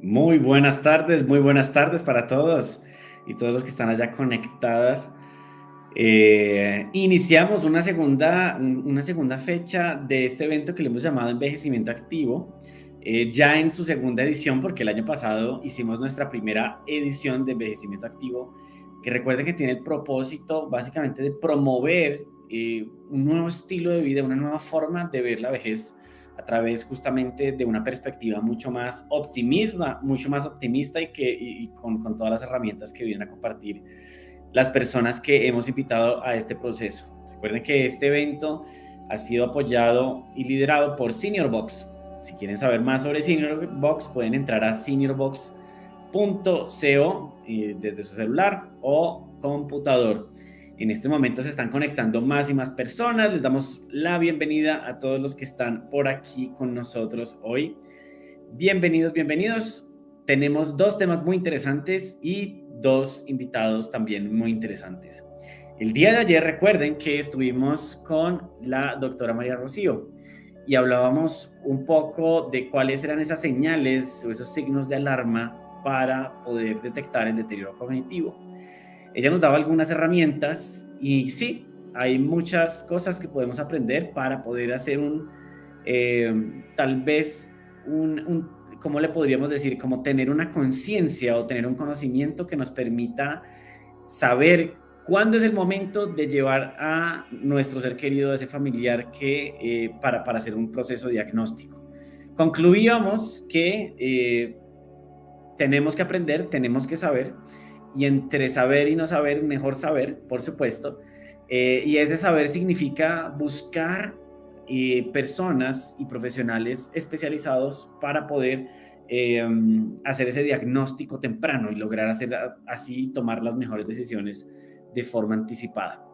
Muy buenas tardes para todos y todos los que están allá conectadas. Iniciamos una segunda fecha de este evento que le hemos llamado Envejecimiento Activo, ya en su segunda edición, porque el año pasado hicimos nuestra primera edición de Envejecimiento Activo, que recuerden que tiene el propósito básicamente de promover un nuevo estilo de vida, una nueva forma de ver la vejez a través justamente de una perspectiva mucho más optimista y con todas las herramientas que vienen a compartir las personas que hemos invitado a este proceso. Recuerden que este evento ha sido apoyado y liderado por SeniorBox. Si quieren saber más sobre SeniorBox, pueden entrar a seniorbox.co desde su celular o computador. En este momento se están conectando más y más personas. Les damos la bienvenida a todos los que están por aquí con nosotros hoy. Bienvenidos, bienvenidos. Tenemos dos temas muy interesantes y dos invitados también muy interesantes. El día de ayer recuerden que estuvimos con la doctora María Rocío y hablábamos un poco de cuáles eran esas señales o esos signos de alarma para poder detectar el deterioro cognitivo. Ella nos daba algunas herramientas y sí, hay muchas cosas que podemos aprender para poder hacer tal vez ¿cómo le podríamos decir? Como tener una conciencia o tener un conocimiento que nos permita saber cuándo es el momento de llevar a nuestro ser querido, a ese familiar, para hacer un proceso diagnóstico. Concluíamos que tenemos que aprender, tenemos que saber, y entre saber y no saber, mejor saber, por supuesto, y ese saber significa buscar personas y profesionales especializados para poder hacer ese diagnóstico temprano y lograr así tomar las mejores decisiones de forma anticipada.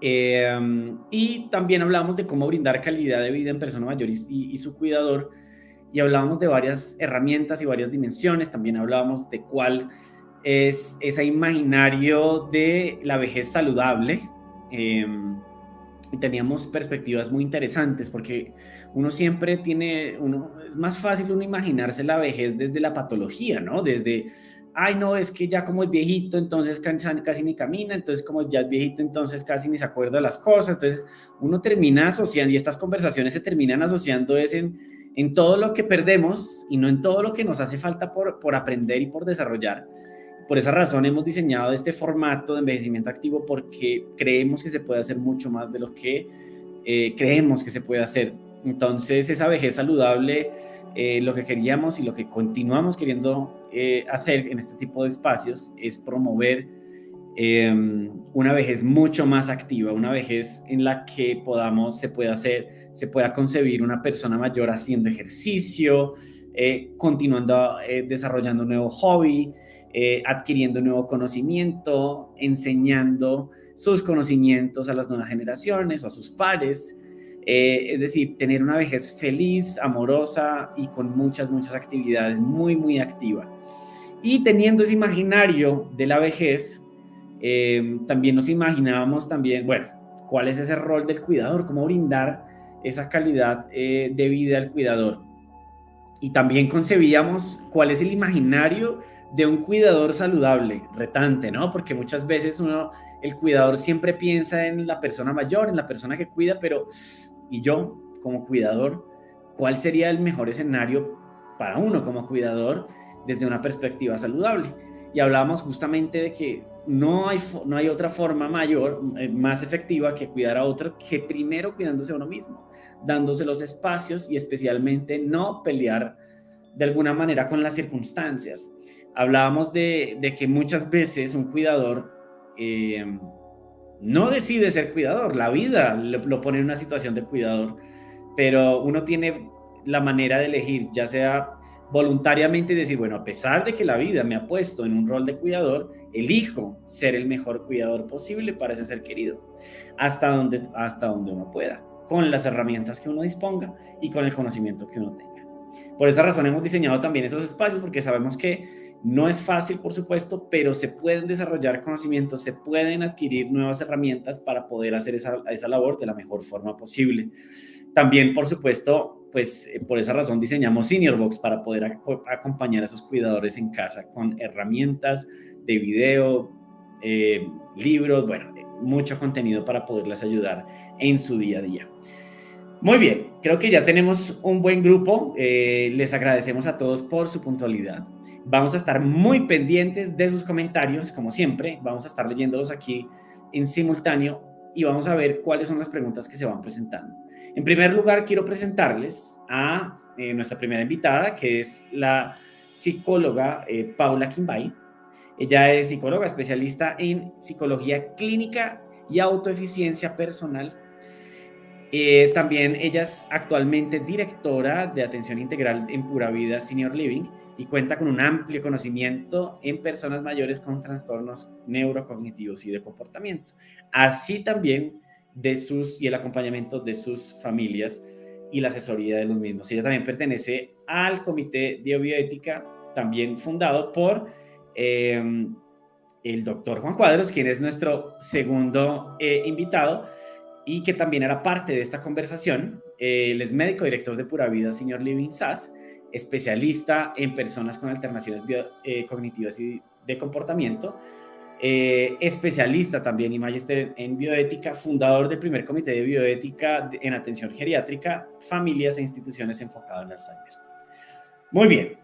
Y también hablamos de cómo brindar calidad de vida en persona mayor y su cuidador, y hablábamos de varias herramientas y varias dimensiones. También hablábamos de cuál es ese imaginario de la vejez saludable. Y teníamos perspectivas muy interesantes porque es más fácil uno imaginarse la vejez desde la patología, ¿no? Desde, ay, no, es que ya como es viejito, entonces casi ni camina, entonces como ya es viejito, entonces casi ni se acuerda de las cosas. Entonces uno termina asociando, y estas conversaciones se terminan asociando en todo lo que perdemos y no en todo lo que nos hace falta por aprender y por desarrollar. Por esa razón hemos diseñado este formato de envejecimiento activo, porque creemos que se puede hacer mucho más de lo que creemos que se puede hacer. Entonces, esa vejez saludable, lo que queríamos y lo que continuamos queriendo hacer en este tipo de espacios es promover una vejez mucho más activa, una vejez en la que se pueda concebir una persona mayor haciendo ejercicio, continuando desarrollando un nuevo hobby, adquiriendo nuevo conocimiento, enseñando sus conocimientos a las nuevas generaciones o a sus pares. Es decir, tener una vejez feliz, amorosa y con muchas, muchas actividades, muy, muy activa. Y teniendo ese imaginario de la vejez, también nos imaginábamos también, bueno, cuál es ese rol del cuidador, cómo brindar esa calidad de vida al cuidador. Y también concebíamos cuál es el imaginario de un cuidador saludable, retante, ¿no? Porque muchas veces el cuidador siempre piensa en la persona mayor, en la persona que cuida, pero ¿y yo como cuidador? ¿Cuál sería el mejor escenario para uno como cuidador desde una perspectiva saludable? Y hablábamos justamente de que no hay otra forma más efectiva que cuidar a otro, que primero cuidándose a uno mismo, dándose los espacios y especialmente no pelear de alguna manera con las circunstancias. Hablábamos de que muchas veces un cuidador no decide ser cuidador, la vida lo pone en una situación de cuidador, pero uno tiene la manera de elegir, ya sea voluntariamente, decir, bueno, a pesar de que la vida me ha puesto en un rol de cuidador, elijo ser el mejor cuidador posible para ese ser querido, hasta donde uno pueda, con las herramientas que uno disponga y con el conocimiento que uno tenga. Por esa razón hemos diseñado también esos espacios, porque sabemos que no es fácil, por supuesto, pero se pueden desarrollar conocimientos, se pueden adquirir nuevas herramientas para poder hacer esa labor de la mejor forma posible. También, por supuesto, pues por esa razón diseñamos Senior Box para poder acompañar a esos cuidadores en casa con herramientas de video, libros, bueno, mucho contenido para poderles ayudar en su día a día. Muy bien, creo que ya tenemos un buen grupo. Les agradecemos a todos por su puntualidad. Vamos a estar muy pendientes de sus comentarios, como siempre. Vamos a estar leyéndolos aquí en simultáneo y vamos a ver cuáles son las preguntas que se van presentando. En primer lugar, quiero presentarles a nuestra primera invitada, que es la psicóloga Paula Quimbay. Ella es psicóloga especialista en psicología clínica y autoeficiencia personal. También ella es actualmente directora de atención integral en Pura Vida Senior Living y cuenta con un amplio conocimiento en personas mayores con trastornos neurocognitivos y de comportamiento, así también y el acompañamiento de sus familias y la asesoría de los mismos. Ella también pertenece al Comité de Bioética, también fundado por el doctor Juan Cuadros, quien es nuestro segundo invitado, y que también era parte de esta conversación. Él es médico, director de Pura Vida Senior Living SAS, especialista en personas con alternaciones cognitivas y de comportamiento, especialista también y magíster en bioética, fundador del primer comité de bioética en atención geriátrica, familias e instituciones enfocado en Alzheimer. Muy bien.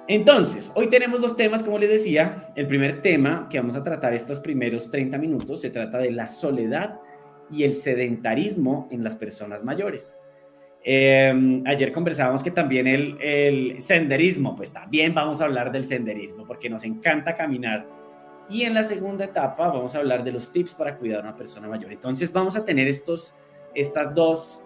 Entonces, hoy tenemos dos temas, como les decía. El primer tema que vamos a tratar estos primeros 30 minutos se trata de la soledad y el sedentarismo en las personas mayores. Ayer conversábamos que también el senderismo, pues también vamos a hablar del senderismo porque nos encanta caminar. Y en la segunda etapa vamos a hablar de los tips para cuidar a una persona mayor. Entonces vamos a tener estos dos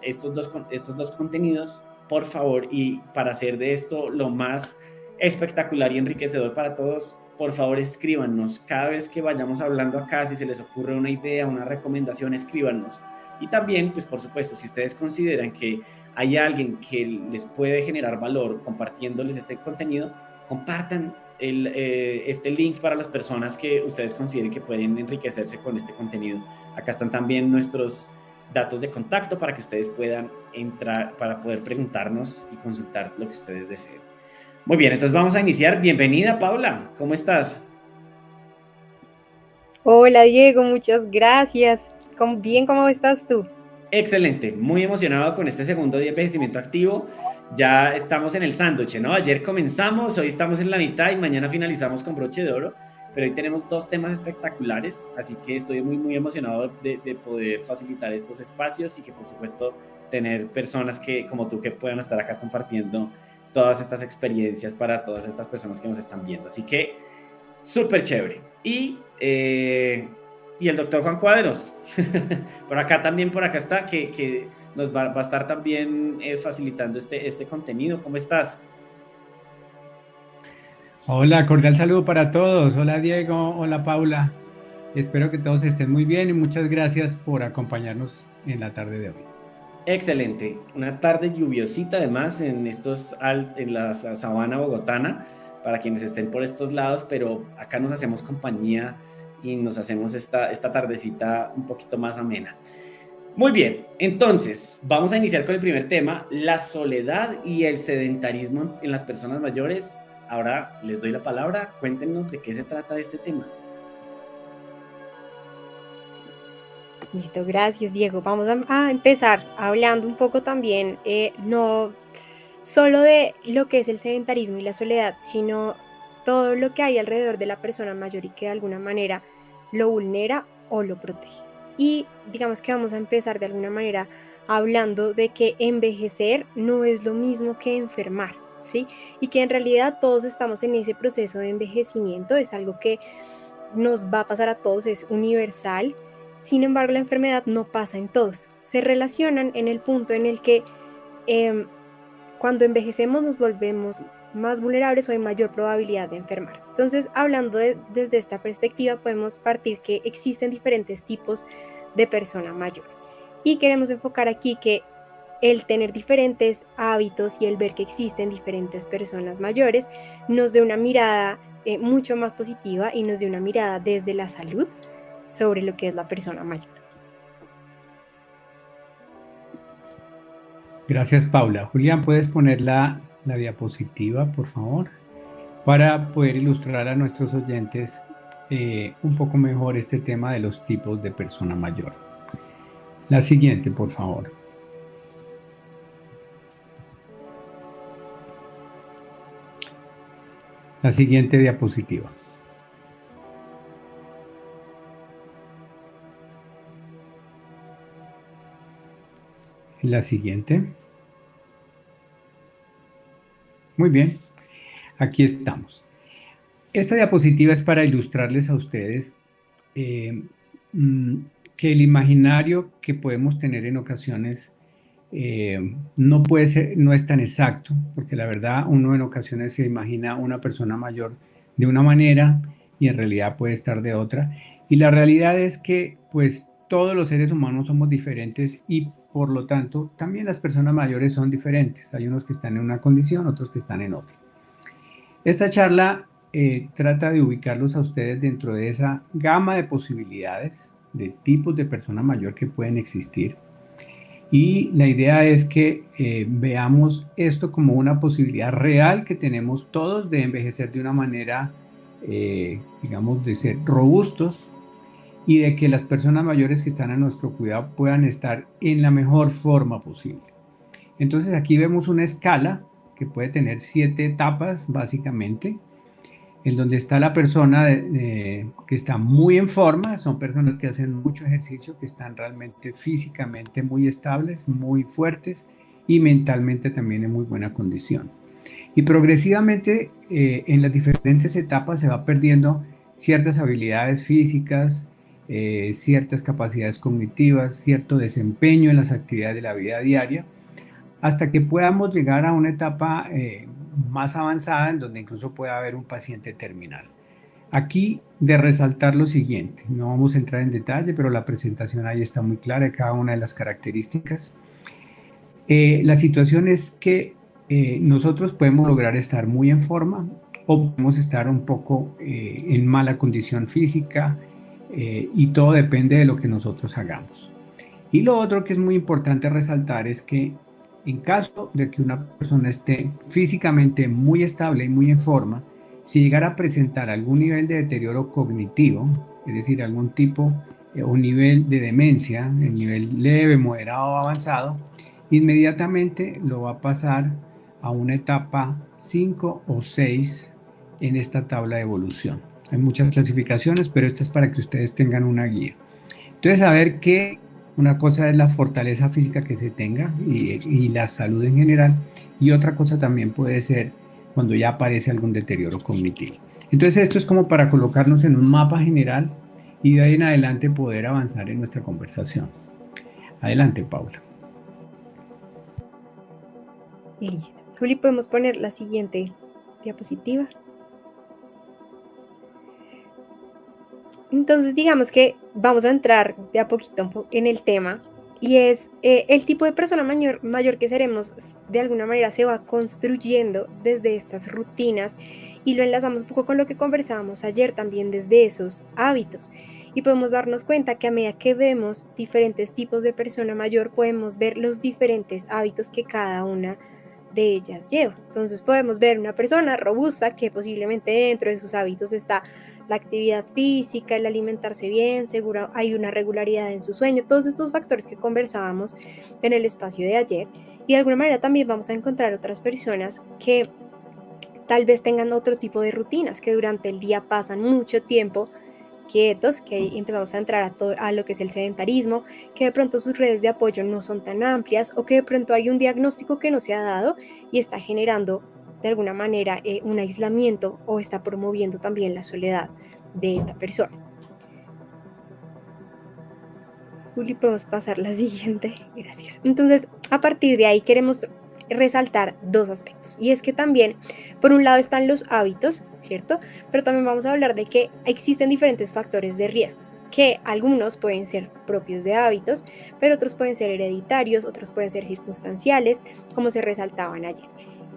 contenidos, por favor, y para hacer de esto lo más espectacular y enriquecedor para todos, por favor escríbanos. Cada vez que vayamos hablando acá, si se les ocurre una idea, una recomendación, escríbanos. Y también, pues por supuesto, si ustedes consideran que hay alguien que les puede generar valor compartiéndoles este contenido, compartan este link para las personas que ustedes consideren que pueden enriquecerse con este contenido. Acá están también nuestros datos de contacto para que ustedes puedan entrar, para poder preguntarnos y consultar lo que ustedes deseen. Muy bien, entonces vamos a iniciar. Bienvenida, Paula. ¿Cómo estás? Hola, Diego, muchas gracias. ¿Cómo estás tú? Excelente, muy emocionado con este segundo día de envejecimiento activo. Ya estamos en el sándwich, ¿no? Ayer comenzamos, hoy estamos en la mitad y mañana finalizamos con broche de oro, pero hoy tenemos dos temas espectaculares, así que estoy muy emocionado de poder facilitar estos espacios y que por supuesto tener personas como tú que puedan estar acá compartiendo todas estas experiencias para todas estas personas que nos están viendo. Así que súper chévere. Y el doctor Juan Cuadros, por acá está, que nos va a estar también facilitando este contenido. ¿Cómo estás? Hola, cordial saludo para todos. Hola Diego, hola Paula. Espero que todos estén muy bien y muchas gracias por acompañarnos en la tarde de hoy. Excelente. Una tarde lluviosita además en la sabana bogotana, para quienes estén por estos lados, pero acá nos hacemos compañía y nos hacemos esta tardecita un poquito más amena. Muy bien, entonces vamos a iniciar con el primer tema, la soledad y el sedentarismo en las personas mayores. Ahora les doy la palabra, cuéntenos de qué se trata este tema. Listo, gracias, Diego. Vamos a empezar hablando un poco también, no solo de lo que es el sedentarismo y la soledad, sino todo lo que hay alrededor de la persona mayor y que de alguna manera lo vulnera o lo protege. Y digamos que vamos a empezar de alguna manera hablando de que envejecer no es lo mismo que enfermar, ¿sí? Y que en realidad todos estamos en ese proceso de envejecimiento, es algo que nos va a pasar a todos, es universal. Sin embargo, la enfermedad no pasa en todos. Se relacionan en el punto en el que cuando envejecemos nos volvemos más vulnerables o hay mayor probabilidad de enfermar. Entonces, hablando desde esta perspectiva, podemos partir que existen diferentes tipos de persona mayor. Y queremos enfocar aquí que el tener diferentes hábitos y el ver que existen diferentes personas mayores nos dé una mirada mucho más positiva y nos dé una mirada desde la salud sobre lo que es la persona mayor. Gracias, Paula. Julián, ¿puedes poner la diapositiva, por favor? Para poder ilustrar a nuestros oyentes un poco mejor este tema de los tipos de persona mayor. La siguiente, por favor. La siguiente diapositiva. La siguiente. Muy bien, aquí estamos. Esta diapositiva es para ilustrarles a ustedes eh, mm, que el imaginario que podemos tener en ocasiones no puede ser, no es tan exacto, porque la verdad uno en ocasiones se imagina una persona mayor de una manera y en realidad puede estar de otra. Y la realidad es que pues todos los seres humanos somos diferentes y por lo tanto también las personas mayores son diferentes. Hay unos que están en una condición, otros que están en otra. Esta charla trata de ubicarlos a ustedes dentro de esa gama de posibilidades, de tipos de persona mayor que pueden existir. Y la idea es que veamos esto como una posibilidad real que tenemos todos de envejecer de una manera, digamos, de ser robustos y de que las personas mayores que están a nuestro cuidado puedan estar en la mejor forma posible. Entonces aquí vemos una escala que puede tener 7 etapas básicamente, en donde está la persona que está muy en forma, son personas que hacen mucho ejercicio, que están realmente físicamente muy estables, muy fuertes y mentalmente también en muy buena condición. Y progresivamente en las diferentes etapas se va perdiendo ciertas habilidades físicas, ciertas capacidades cognitivas, cierto desempeño en las actividades de la vida diaria, hasta que podamos llegar a una etapa más avanzada en donde incluso pueda haber un paciente terminal. Aquí de resaltar lo siguiente, no vamos a entrar en detalle, pero la presentación ahí está muy clara de cada una de las características. La situación es que nosotros podemos lograr estar muy en forma o podemos estar un poco en mala condición física y todo depende de lo que nosotros hagamos. Y lo otro que es muy importante resaltar es que en caso de que una persona esté físicamente muy estable y muy en forma, si llegara a presentar algún nivel de deterioro cognitivo, es decir, algún tipo o nivel de demencia, el nivel leve, moderado o avanzado, inmediatamente lo va a pasar a una etapa 5 o 6 en esta tabla de evolución. Hay muchas clasificaciones, pero esta es para que ustedes tengan una guía. Entonces, saber que una cosa es la fortaleza física que se tenga y la salud en general, y otra cosa también puede ser cuando ya aparece algún deterioro cognitivo. Entonces, esto es como para colocarnos en un mapa general y de ahí en adelante poder avanzar en nuestra conversación. Adelante, Paula. Listo. Juli, podemos poner la siguiente diapositiva. Entonces, digamos que vamos a entrar de a poquito en el tema y es el tipo de persona mayor que seremos, de alguna manera se va construyendo desde estas rutinas y lo enlazamos un poco con lo que conversábamos ayer también desde esos hábitos. Y podemos darnos cuenta que a medida que vemos diferentes tipos de persona mayor, podemos ver los diferentes hábitos que cada una de ellas lleva. Entonces podemos ver una persona robusta que posiblemente dentro de sus hábitos está la actividad física, el alimentarse bien, seguro hay una regularidad en su sueño, todos estos factores que conversábamos en el espacio de ayer. Y de alguna manera también vamos a encontrar otras personas que tal vez tengan otro tipo de rutinas, que durante el día pasan mucho tiempo quietos, que empezamos a entrar a lo que es el sedentarismo, que de pronto sus redes de apoyo no son tan amplias o que de pronto hay un diagnóstico que no se ha dado y está generando de alguna manera un aislamiento o está promoviendo también la soledad de esta persona. Juli, podemos pasar la siguiente. Gracias. Entonces, a partir de ahí queremos resaltar dos aspectos y es que también por un lado están los hábitos, ¿cierto? Pero también vamos a hablar de que existen diferentes factores de riesgo, que algunos pueden ser propios de hábitos, pero otros pueden ser hereditarios, otros pueden ser circunstanciales, como se resaltaban ayer.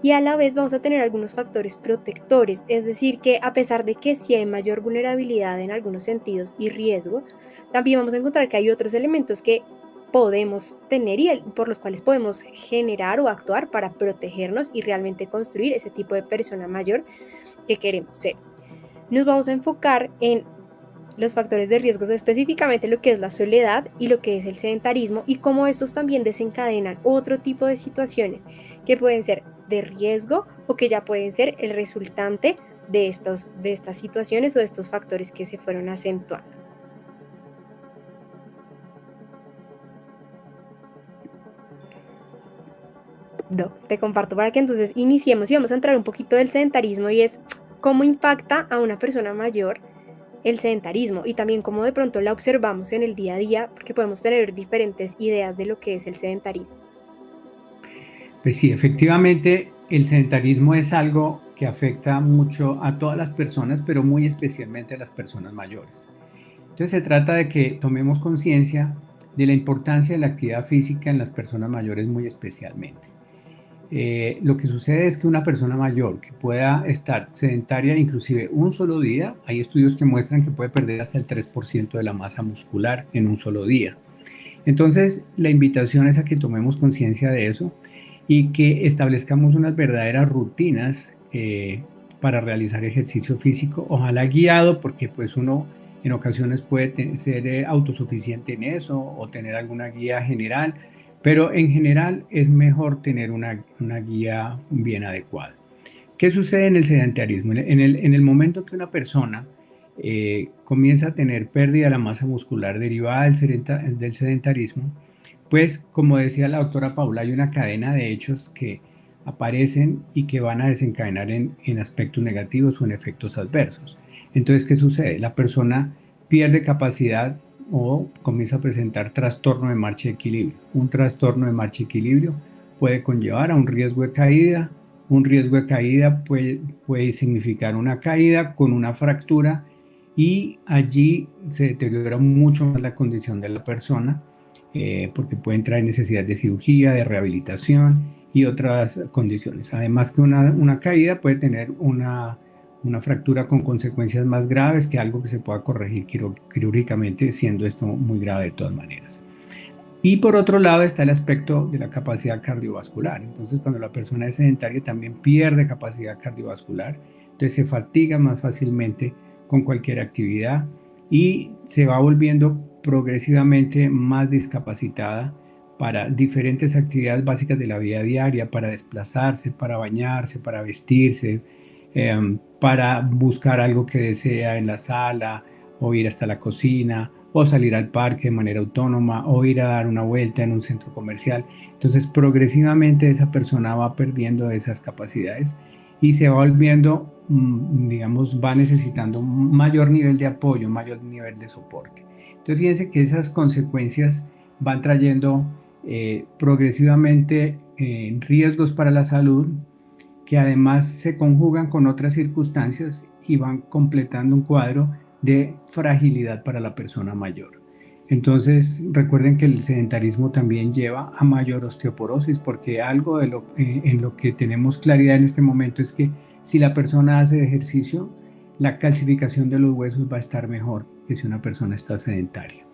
Y a la vez vamos a tener algunos factores protectores, es decir, que a pesar de que sí hay mayor vulnerabilidad en algunos sentidos y riesgo, también vamos a encontrar que hay otros elementos que podemos tener y por los cuales podemos generar o actuar para protegernos y realmente construir ese tipo de persona mayor que queremos ser. Nos vamos a enfocar en los factores de riesgos, específicamente lo que es la soledad y lo que es el sedentarismo, y cómo estos también desencadenan otro tipo de situaciones que pueden ser de riesgo o que ya pueden ser el resultante de estas situaciones o de estos factores que se fueron acentuando. Te comparto para que entonces iniciemos y vamos a entrar un poquito del sedentarismo, y es cómo impacta a una persona mayor el sedentarismo y también cómo de pronto la observamos en el día a día, porque podemos tener diferentes ideas de lo que es el sedentarismo. Pues sí, efectivamente, el sedentarismo es algo que afecta mucho a todas las personas, pero muy especialmente a las personas mayores. Entonces se trata de que tomemos conciencia de la importancia de la actividad física en las personas mayores muy especialmente. Lo que sucede es que una persona mayor que pueda estar sedentaria inclusive un solo día, hay estudios que muestran que puede perder hasta el 3% de la masa muscular en un solo día. Entonces la invitación es a que tomemos conciencia de eso y que establezcamos unas verdaderas rutinas para realizar ejercicio físico, ojalá guiado, porque pues uno en ocasiones puede ser autosuficiente en eso o tener alguna guía general, pero en general es mejor tener una guía bien adecuada. ¿Qué sucede en el sedentarismo? En el momento que una persona comienza a tener pérdida de la masa muscular derivada del sedentarismo, pues como decía la doctora Paula, hay una cadena de hechos que aparecen y que van a desencadenar en aspectos negativos o en efectos adversos. Entonces, ¿qué sucede? La persona pierde capacidad o comienza a presentar trastorno de marcha y equilibrio. Un trastorno de marcha y equilibrio puede conllevar a un riesgo de caída. Un riesgo de caída puede significar una caída con una fractura, y allí se deteriora mucho más la condición de la persona, porque puede entrar en necesidad de cirugía, de rehabilitación y otras condiciones. Además que una caída puede tener una fractura con consecuencias más graves que algo que se pueda corregir quirúrgicamente, siendo esto muy grave de todas maneras. Y por otro lado está el aspecto de la capacidad cardiovascular. Entonces, cuando la persona es sedentaria también pierde capacidad cardiovascular, entonces se fatiga más fácilmente con cualquier actividad y se va volviendo progresivamente más discapacitada para diferentes actividades básicas de la vida diaria, para desplazarse, para bañarse, para vestirse, para buscar algo que desea en la sala, o ir hasta la cocina, o salir al parque de manera autónoma, o ir a dar una vuelta en un centro comercial. Entonces, progresivamente esa persona va perdiendo esas capacidades y se va volviendo, digamos, va necesitando un mayor nivel de apoyo, un mayor nivel de soporte. Entonces, fíjense que esas consecuencias van trayendo progresivamente riesgos para la salud, que además se conjugan con otras circunstancias y van completando un cuadro de fragilidad para la persona mayor. Entonces, recuerden que el sedentarismo también lleva a mayor osteoporosis, porque algo en lo que tenemos claridad en este momento es que si la persona hace ejercicio, la calcificación de los huesos va a estar mejor que si una persona está sedentaria.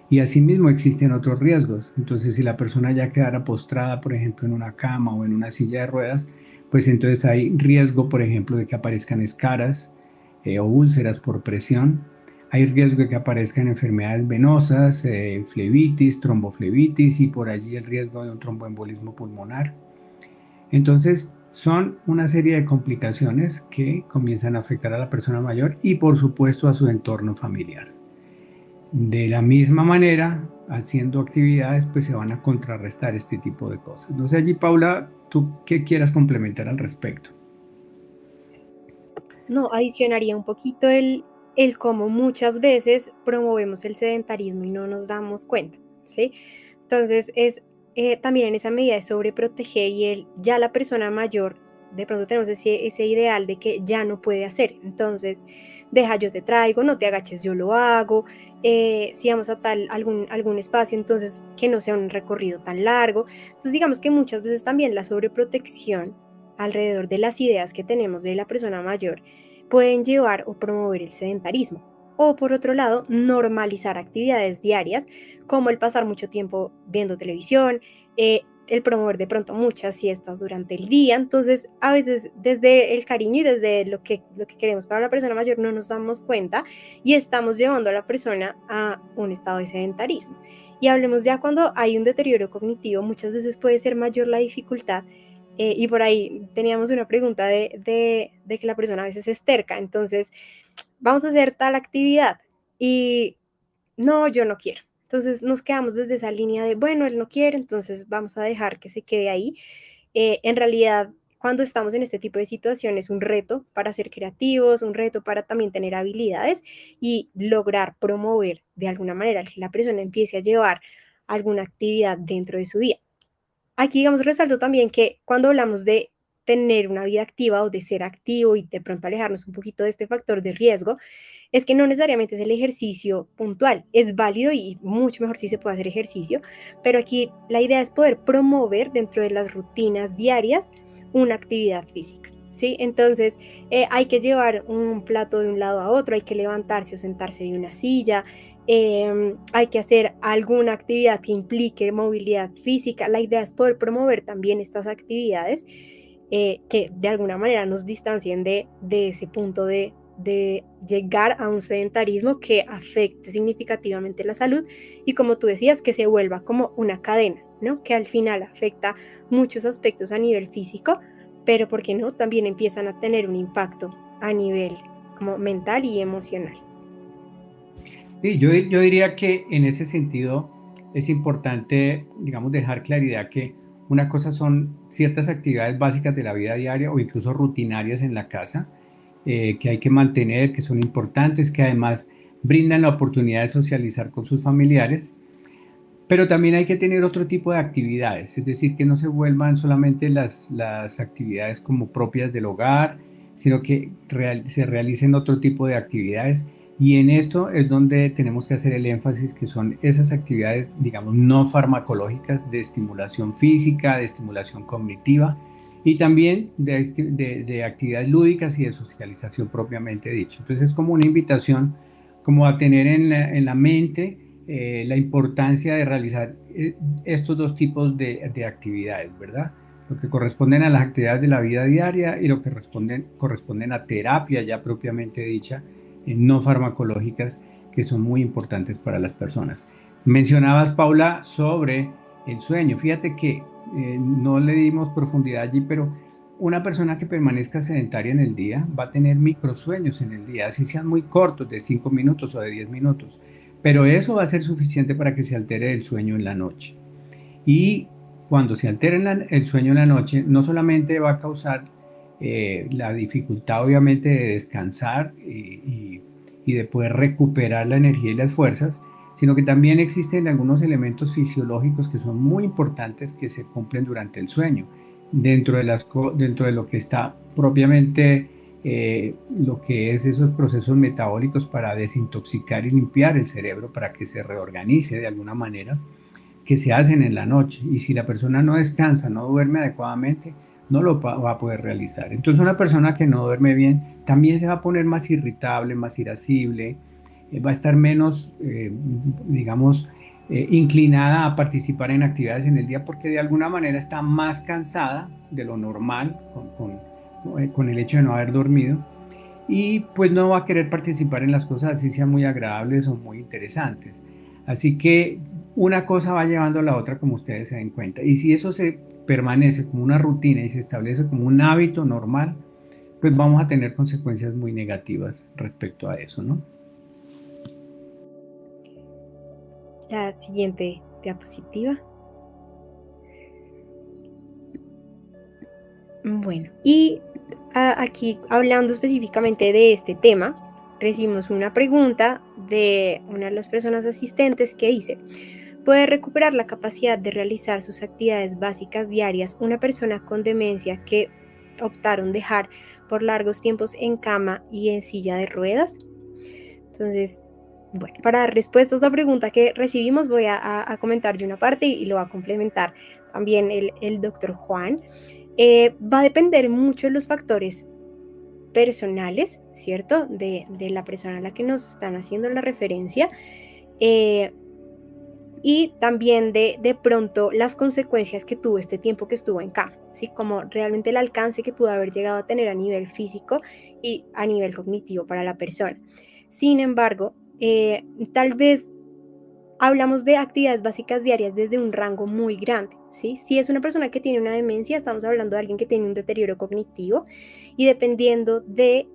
Y asimismo existen otros riesgos. Entonces, si la persona ya quedara postrada, por ejemplo, en una cama o en una silla de ruedas, pues entonces hay riesgo, por ejemplo, de que aparezcan escaras o úlceras por presión. Hay riesgo de que aparezcan enfermedades venosas, flebitis, tromboflebitis, y por allí el riesgo de un tromboembolismo pulmonar. Entonces, son una serie de complicaciones que comienzan a afectar a la persona mayor y, por supuesto, a su entorno familiar. De la misma manera, haciendo actividades, pues se van a contrarrestar este tipo de cosas. No sé, allí, Paula, ¿tú qué quieras complementar al respecto? No, adicionaría un poquito el cómo muchas veces promovemos el sedentarismo y no nos damos cuenta, ¿sí? Entonces, es también en esa medida de sobreproteger, y ya la persona mayor, de pronto tenemos ese ideal de que ya no puede hacer. Entonces, deja, yo te traigo, no te agaches, yo lo hago. Si vamos a algún espacio, entonces que no sea un recorrido tan largo. Entonces, digamos que muchas veces también la sobreprotección alrededor de las ideas que tenemos de la persona mayor pueden llevar o promover el sedentarismo. O por otro lado, normalizar actividades diarias como el pasar mucho tiempo viendo televisión, el promover de pronto muchas siestas durante el día. Entonces, a veces desde el cariño y desde lo que queremos para la persona mayor no nos damos cuenta y estamos llevando a la persona a un estado de sedentarismo. Y hablemos ya cuando hay un deterioro cognitivo, muchas veces puede ser mayor la dificultad. Y por ahí teníamos una pregunta de que la persona a veces es terca. Entonces, vamos a hacer tal actividad y no, yo no quiero. Entonces nos quedamos desde esa línea de, bueno, él no quiere, entonces vamos a dejar que se quede ahí. En realidad, cuando estamos en este tipo de situaciones, un reto para ser creativos, un reto para también tener habilidades y lograr promover de alguna manera que la persona empiece a llevar alguna actividad dentro de su día. Aquí, digamos, resalto también que cuando hablamos de tener una vida activa o de ser activo y de pronto alejarnos un poquito de este factor de riesgo, es que no necesariamente es el ejercicio puntual, es válido y mucho mejor si se puede hacer ejercicio, pero aquí la idea es poder promover dentro de las rutinas diarias una actividad física, ¿sí? Entonces hay que llevar un plato de un lado a otro, hay que levantarse o sentarse de una silla, hay que hacer alguna actividad que implique movilidad física. La idea es poder promover también estas actividades que de alguna manera nos distancien de ese punto de llegar a un sedentarismo que afecte significativamente la salud y, como tú decías, que se vuelva como una cadena, ¿no? Que al final afecta muchos aspectos a nivel físico, pero ¿por qué no? También empiezan a tener un impacto a nivel como mental y emocional. Sí, yo diría que en ese sentido es importante, digamos, dejar claridad que una cosa son ciertas actividades básicas de la vida diaria o incluso rutinarias en la casa, que hay que mantener, que son importantes, que además brindan la oportunidad de socializar con sus familiares, pero también hay que tener otro tipo de actividades, es decir, que no se vuelvan solamente las actividades como propias del hogar, sino que se realicen otro tipo de actividades. Y en esto es donde tenemos que hacer el énfasis, que son esas actividades, digamos, no farmacológicas de estimulación física, de estimulación cognitiva y también de actividades lúdicas y de socialización propiamente dicho. Entonces es como una invitación como a tener en la mente la importancia de realizar estos dos tipos de actividades, ¿verdad? Lo que corresponden a las actividades de la vida diaria y lo que corresponden a terapia ya propiamente dicha, no farmacológicas, que son muy importantes para las personas. Mencionabas, Paula, sobre el sueño. Fíjate que no le dimos profundidad allí, pero una persona que permanezca sedentaria en el día va a tener microsueños en el día, así sean muy cortos, de 5 minutos o de 10 minutos. Pero eso va a ser suficiente para que se altere el sueño en la noche. Y cuando se altera el sueño en la noche, no solamente va a causar la dificultad obviamente de descansar y de poder recuperar la energía y las fuerzas, sino que también existen algunos elementos fisiológicos que son muy importantes que se cumplen durante el sueño, dentro de lo que está propiamente lo que es esos procesos metabólicos para desintoxicar y limpiar el cerebro para que se reorganice de alguna manera, que se hacen en la noche. Y si la persona no descansa, no duerme adecuadamente, no lo va a poder realizar. Entonces una persona que no duerme bien también se va a poner más irritable, más irascible, va a estar menos, digamos, inclinada a participar en actividades en el día porque de alguna manera está más cansada de lo normal con el hecho de no haber dormido y pues no va a querer participar en las cosas así sean muy agradables o muy interesantes. Así que una cosa va llevando a la otra como ustedes se den cuenta. Y si eso se permanece como una rutina y se establece como un hábito normal, pues vamos a tener consecuencias muy negativas respecto a eso, ¿no? La siguiente diapositiva. Bueno, y aquí hablando específicamente de este tema, recibimos una pregunta de una de las personas asistentes que dice: ¿puede recuperar la capacidad de realizar sus actividades básicas diarias una persona con demencia que optaron dejar por largos tiempos en cama y en silla de ruedas? Entonces, bueno, para dar respuesta a esta pregunta que recibimos, voy a comentar de una parte y lo va a complementar también el doctor Juan. Va a depender mucho de los factores personales, ¿cierto? De la persona a la que nos están haciendo la referencia. Y también de pronto las consecuencias que tuvo este tiempo que estuvo en cama, ¿sí? Como realmente el alcance que pudo haber llegado a tener a nivel físico y a nivel cognitivo para la persona. Sin embargo, tal vez hablamos de actividades básicas diarias desde un rango muy grande, ¿sí? Si es una persona que tiene una demencia, estamos hablando de alguien que tiene un deterioro cognitivo, y dependiendo de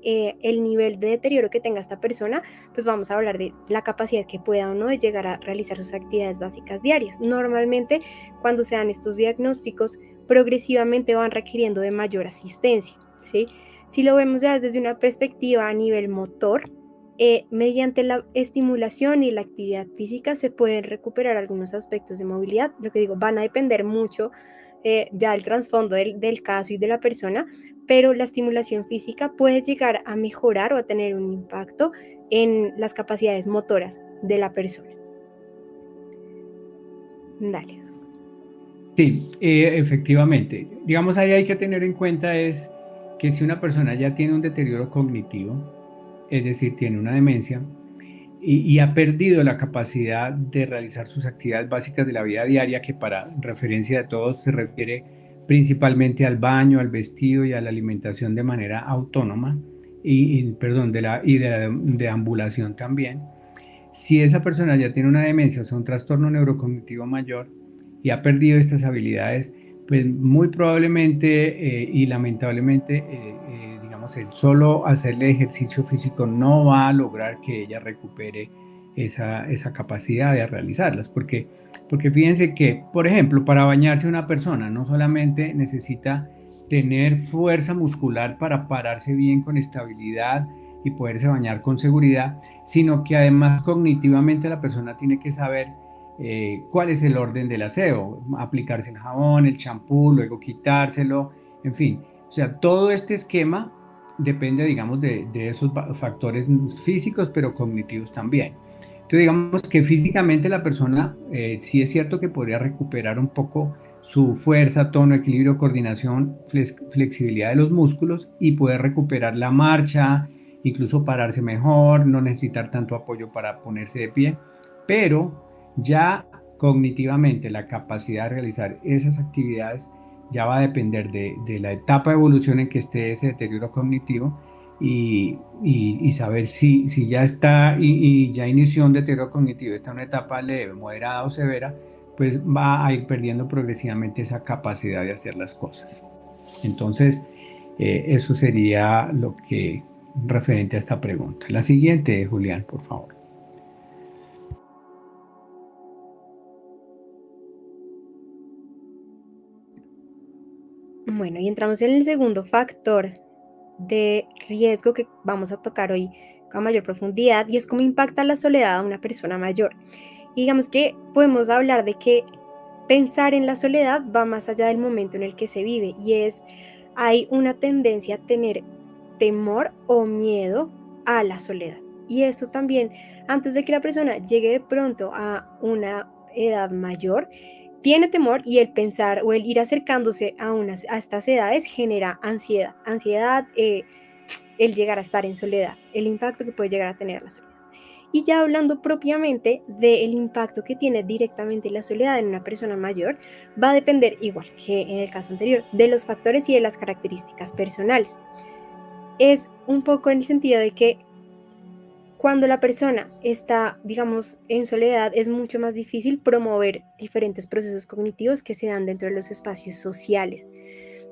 el nivel de deterioro que tenga esta persona, pues vamos a hablar de la capacidad que pueda o no de llegar a realizar sus actividades básicas diarias. Normalmente, cuando se dan estos diagnósticos, progresivamente van requiriendo de mayor asistencia, ¿sí? Si lo vemos ya desde una perspectiva a nivel motor, mediante la estimulación y la actividad física se pueden recuperar algunos aspectos de movilidad. Lo que digo, van a depender mucho ya del trasfondo del caso y de la persona, pero la estimulación física puede llegar a mejorar o a tener un impacto en las capacidades motoras de la persona. Dale. Sí, efectivamente. Digamos, ahí hay que tener en cuenta es que si una persona ya tiene un deterioro cognitivo, es decir, tiene una demencia y ha perdido la capacidad de realizar sus actividades básicas de la vida diaria, que para referencia de todos se refiere principalmente al baño, al vestido y a la alimentación de manera autónoma, perdón, de la deambulación también. Si esa persona ya tiene una demencia, o sea, un trastorno neurocognitivo mayor y ha perdido estas habilidades, pues muy probablemente y lamentablemente, digamos, el solo hacerle ejercicio físico no va a lograr que ella recupere esa capacidad de realizarlas. Porque fíjense que, por ejemplo, para bañarse una persona no solamente necesita tener fuerza muscular para pararse bien con estabilidad y poderse bañar con seguridad, sino que además cognitivamente la persona tiene que saber cuál es el orden del aseo, aplicarse el jabón, el champú, luego quitárselo, en fin. O sea, todo este esquema depende, digamos, de esos factores físicos, pero cognitivos también. Entonces, digamos que físicamente la persona sí es cierto que podría recuperar un poco su fuerza, tono, equilibrio, coordinación, flexibilidad de los músculos y poder recuperar la marcha, incluso pararse mejor, no necesitar tanto apoyo para ponerse de pie, pero ya cognitivamente la capacidad de realizar esas actividades ya va a depender de la etapa de evolución en que esté ese deterioro cognitivo y saber si ya está y ya inició un deterioro cognitivo, está en una etapa leve, moderada o severa, pues va a ir perdiendo progresivamente esa capacidad de hacer las cosas. Entonces, eso sería lo que referente a esta pregunta. La siguiente, Julián, por favor. Bueno, y entramos en el segundo factor de riesgo que vamos a tocar hoy con mayor profundidad, y es cómo impacta la soledad a una persona mayor. Y digamos que podemos hablar de que pensar en la soledad va más allá del momento en el que se vive, y hay una tendencia a tener temor o miedo a la soledad. Y esto también, antes de que la persona llegue de pronto a una edad mayor, tiene temor, y el pensar o el ir acercándose a estas edades genera ansiedad, el llegar a estar en soledad, el impacto que puede llegar a tener la soledad. Y ya hablando propiamente del impacto que tiene directamente la soledad en una persona mayor, va a depender, igual que en el caso anterior, de los factores y de las características personales. Es un poco en el sentido de que cuando la persona está, digamos, en soledad, es mucho más difícil promover diferentes procesos cognitivos que se dan dentro de los espacios sociales,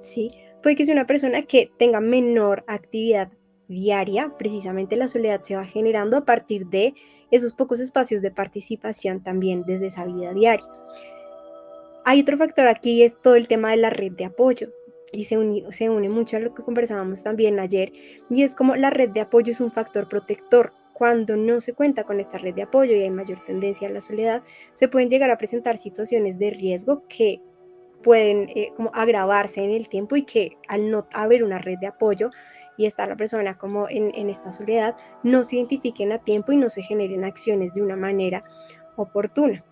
¿sí? Puede que sea una persona que tenga menor actividad diaria, precisamente la soledad se va generando a partir de esos pocos espacios de participación también desde esa vida diaria. Hay otro factor aquí, es todo el tema de la red de apoyo, y se une mucho a lo que conversábamos también ayer, y es como la red de apoyo es un factor protector. Cuando no se cuenta con esta red de apoyo y hay mayor tendencia a la soledad, se pueden llegar a presentar situaciones de riesgo que pueden como agravarse en el tiempo, y que al no haber una red de apoyo y estar la persona como en esta soledad, no se identifiquen a tiempo y no se generen acciones de una manera oportuna.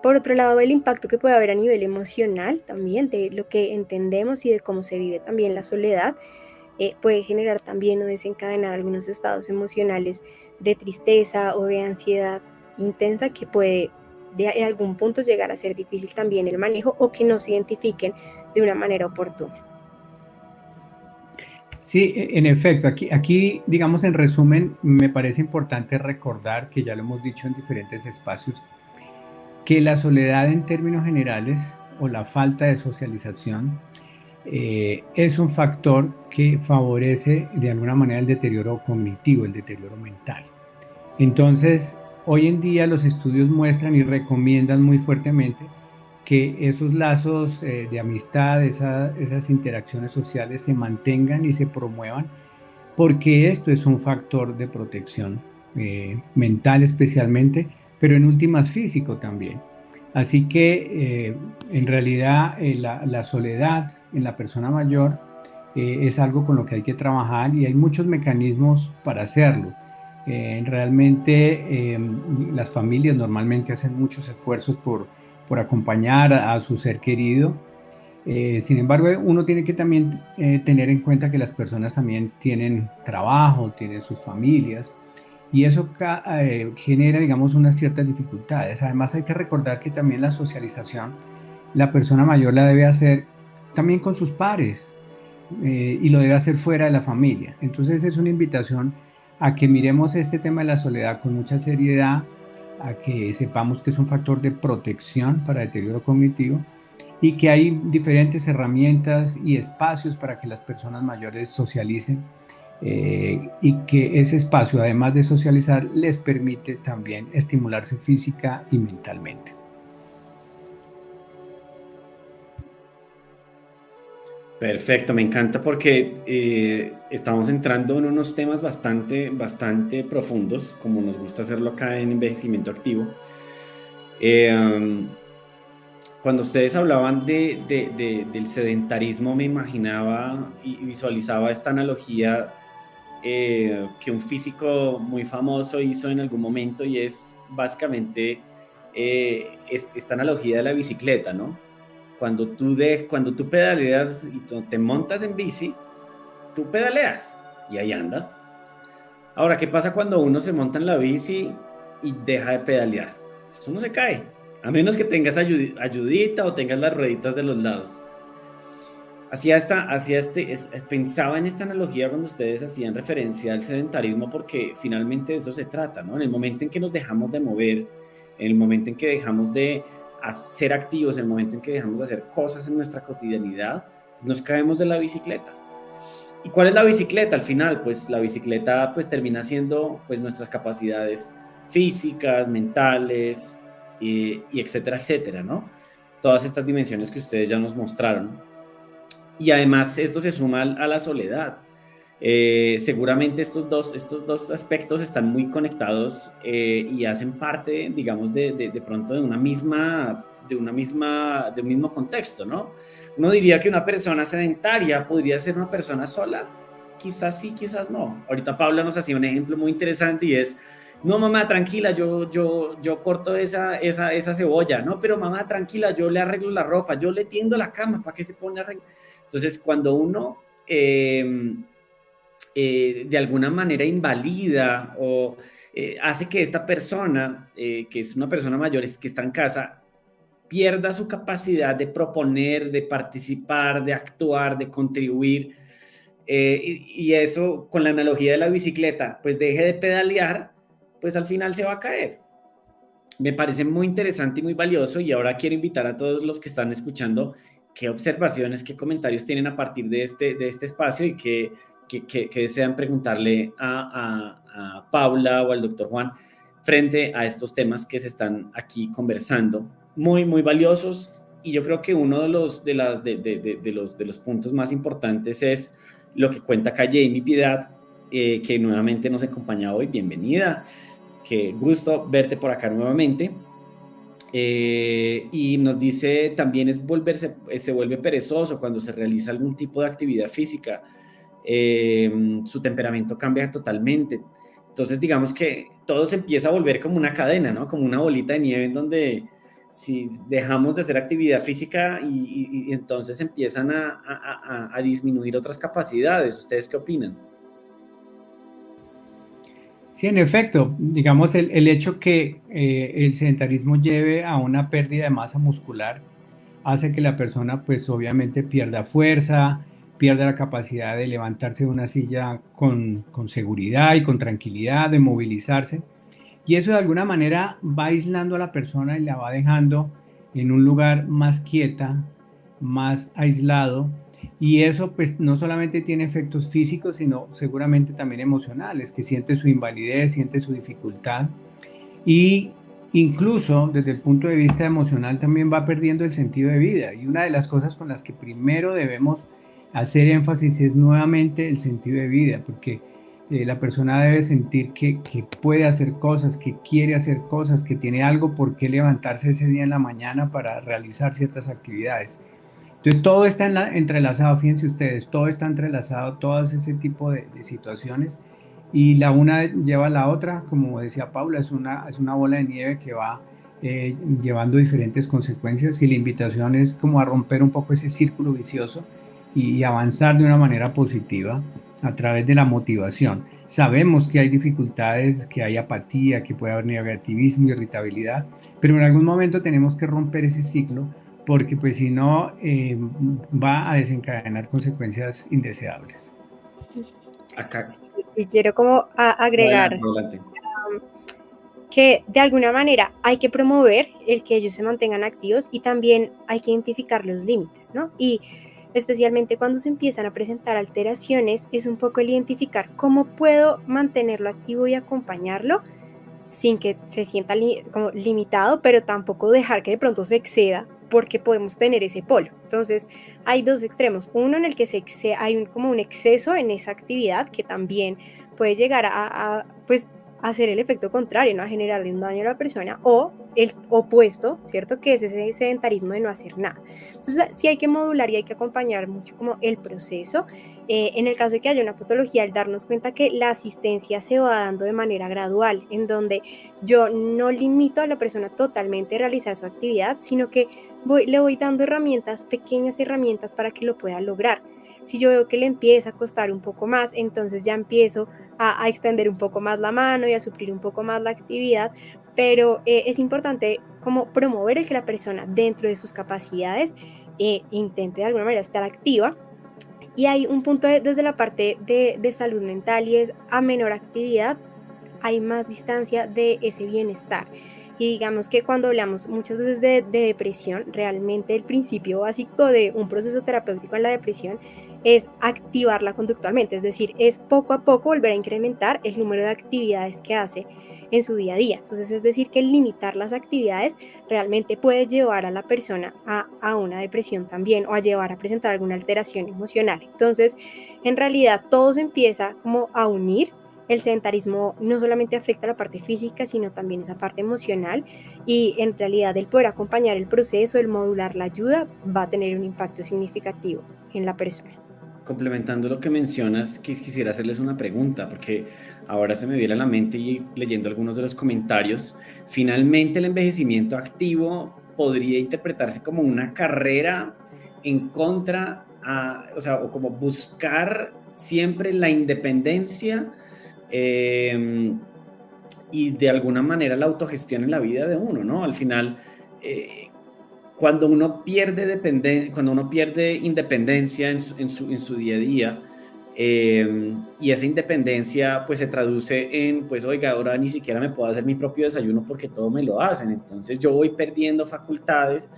Por otro lado, el impacto que puede haber a nivel emocional también, de lo que entendemos y de cómo se vive también la soledad, puede generar también o desencadenar algunos estados emocionales de tristeza o de ansiedad intensa que puede en algún punto llegar a ser difícil también el manejo o que no se identifiquen de una manera oportuna. Sí, en efecto, aquí, digamos, en resumen, me parece importante recordar, que ya lo hemos dicho en diferentes espacios, que la soledad en términos generales o la falta de socialización es un factor que favorece de alguna manera el deterioro cognitivo, el deterioro mental. Entonces, hoy en día los estudios muestran y recomiendan muy fuertemente que esos lazos de amistad, esas interacciones sociales se mantengan y se promuevan, porque esto es un factor de protección mental especialmente, pero en últimas físico también. Así que en realidad la soledad en la persona mayor es algo con lo que hay que trabajar y hay muchos mecanismos para hacerlo. Realmente las familias normalmente hacen muchos esfuerzos por acompañar a su ser querido. Sin embargo, uno tiene que también tener en cuenta que las personas también tienen trabajo, tienen sus familias y eso genera, digamos, unas ciertas dificultades. Además, hay que recordar que también la socialización, la persona mayor la debe hacer también con sus pares y lo debe hacer fuera de la familia. Entonces, es una invitación a que miremos este tema de la soledad con mucha seriedad, a que sepamos que es un factor de protección para deterioro cognitivo y que hay diferentes herramientas y espacios para que las personas mayores socialicen y que ese espacio, además de socializar, les permite también estimularse física y mentalmente. Perfecto, me encanta porque estamos entrando en unos temas bastante profundos, como nos gusta hacerlo acá en Envejecimiento Activo. Cuando ustedes hablaban del sedentarismo, me imaginaba y visualizaba esta analogía que un físico muy famoso hizo en algún momento y es básicamente esta analogía de la bicicleta, ¿no? Cuando tú pedaleas y te montas en bici, tú pedaleas y ahí andas. Ahora, ¿qué pasa cuando uno se monta en la bici y deja de pedalear? Eso no se cae, a menos que tengas ayudita o tengas las rueditas de los lados. Pensaba en esta analogía cuando ustedes hacían referencia al sedentarismo porque finalmente de eso se trata, ¿no? En el momento en que nos dejamos de mover, en el momento en que dejamos de ser activos, en el momento en que dejamos de hacer cosas en nuestra cotidianidad, nos caemos de la bicicleta. ¿Y cuál es la bicicleta al final? Pues la bicicleta pues termina siendo pues nuestras capacidades físicas, mentales y etcétera, etcétera, ¿no? Todas estas dimensiones que ustedes ya nos mostraron. Y además esto se suma a la soledad. Seguramente estos dos aspectos están muy conectados y hacen parte, digamos, de pronto de un mismo contexto, ¿no? Uno diría que una persona sedentaria podría ser una persona sola, quizás sí, quizás no. Ahorita Paula nos hacía un ejemplo muy interesante y es, no mamá, tranquila, yo corto esa cebolla, no, pero mamá, tranquila, yo le arreglo la ropa, yo le tiendo la cama, ¿para qué se pone a arreglar? Entonces, cuando uno de alguna manera invalida o hace que esta persona, que es una persona mayor, que está en casa, pierda su capacidad de proponer, de participar, de actuar, de contribuir, y eso con la analogía de la bicicleta, pues deje de pedalear, pues al final se va a caer. Me parece muy interesante y muy valioso y ahora quiero invitar a todos los que están escuchando qué observaciones, qué comentarios tienen a partir de este espacio y qué desean preguntarle a Paula o al doctor Juan frente a estos temas que se están aquí conversando. Muy, muy valiosos y yo creo que uno de los puntos más importantes es lo que cuenta acá Jamie Piedad, que nuevamente nos acompaña hoy. Bienvenida. Qué gusto verte por acá nuevamente. Y nos dice también se vuelve perezoso cuando se realiza algún tipo de actividad física. Su temperamento cambia totalmente. Entonces digamos que todo se empieza a volver como una cadena, ¿no? Como una bolita de nieve en donde si dejamos de hacer actividad física y entonces empiezan a disminuir otras capacidades. ¿Ustedes qué opinan? Sí, en efecto, digamos, el hecho que el sedentarismo lleve a una pérdida de masa muscular hace que la persona, pues obviamente pierda fuerza, pierda la capacidad de levantarse de una silla con seguridad y con tranquilidad, de movilizarse. Y eso de alguna manera va aislando a la persona y la va dejando en un lugar más quieta, más aislado. Y eso pues no solamente tiene efectos físicos, sino seguramente también emocionales, que siente su invalidez, siente su dificultad. Y incluso desde el punto de vista emocional también va perdiendo el sentido de vida. Y una de las cosas con las que primero debemos hacer énfasis es nuevamente el sentido de vida, porque la persona debe sentir que puede hacer cosas, que quiere hacer cosas, que tiene algo por qué levantarse ese día en la mañana para realizar ciertas actividades. Entonces todo está entrelazado, fíjense ustedes, todo está entrelazado, todas ese tipo de situaciones y la una lleva a la otra, como decía Paula, es una bola de nieve que va llevando diferentes consecuencias y la invitación es como a romper un poco ese círculo vicioso y avanzar de una manera positiva a través de la motivación. Sabemos que hay dificultades, que hay apatía, que puede haber negativismo, irritabilidad, pero en algún momento tenemos que romper ese ciclo porque pues si no va a desencadenar consecuencias indeseables. Acá, Sí, y quiero como agregar adelante, adelante. que de alguna manera hay que promover el que ellos se mantengan activos y también hay que identificar los límites, ¿no? Y especialmente cuando se empiezan a presentar alteraciones, es un poco el identificar cómo puedo mantenerlo activo y acompañarlo sin que se sienta como limitado, pero tampoco dejar que de pronto se exceda porque podemos tener ese polo. Entonces, hay dos extremos. Uno en el que hay como un exceso en esa actividad que también puede llegar pues, a hacer el efecto contrario, ¿no? A generarle un daño a la persona, o el opuesto, ¿cierto? Que es ese sedentarismo de no hacer nada. Entonces, sí hay que modular y hay que acompañar mucho como el proceso. En el caso de que haya una patología, el darnos cuenta que la asistencia se va dando de manera gradual, en donde yo no limito a la persona totalmente a realizar su actividad, sino que le voy dando herramientas, pequeñas herramientas para que lo pueda lograr. Si yo veo que le empieza a costar un poco más, entonces ya empiezo a extender un poco más la mano y a suplir un poco más la actividad, pero es importante como promover el que la persona dentro de sus capacidades intente de alguna manera estar activa. Y hay un punto desde la parte de salud mental y es a menor actividad hay más distancia de ese bienestar. Y digamos que cuando hablamos muchas veces de depresión, realmente el principio básico de un proceso terapéutico en la depresión es activarla conductualmente, es decir, es poco a poco volver a incrementar el número de actividades que hace en su día a día. Entonces, es decir, que limitar las actividades realmente puede llevar a la persona a una depresión también o a llevar a presentar alguna alteración emocional. Entonces, en realidad todo se empieza como a unir. El sedentarismo no solamente afecta la parte física, sino también esa parte emocional y en realidad el poder acompañar el proceso, el modular la ayuda, va a tener un impacto significativo en la persona. Complementando lo que mencionas, quisiera hacerles una pregunta, porque ahora se me viene a la mente y leyendo algunos de los comentarios, finalmente el envejecimiento activo podría interpretarse como una carrera en contra, o sea, o como buscar siempre la independencia y de alguna manera la autogestión en la vida de uno, ¿no? Al final, eh, cuando uno pierde independencia en su día a día, y esa independencia pues se traduce en, pues oiga, ahora ni siquiera me puedo hacer mi propio desayuno porque todo me lo hacen, entonces yo voy perdiendo facultades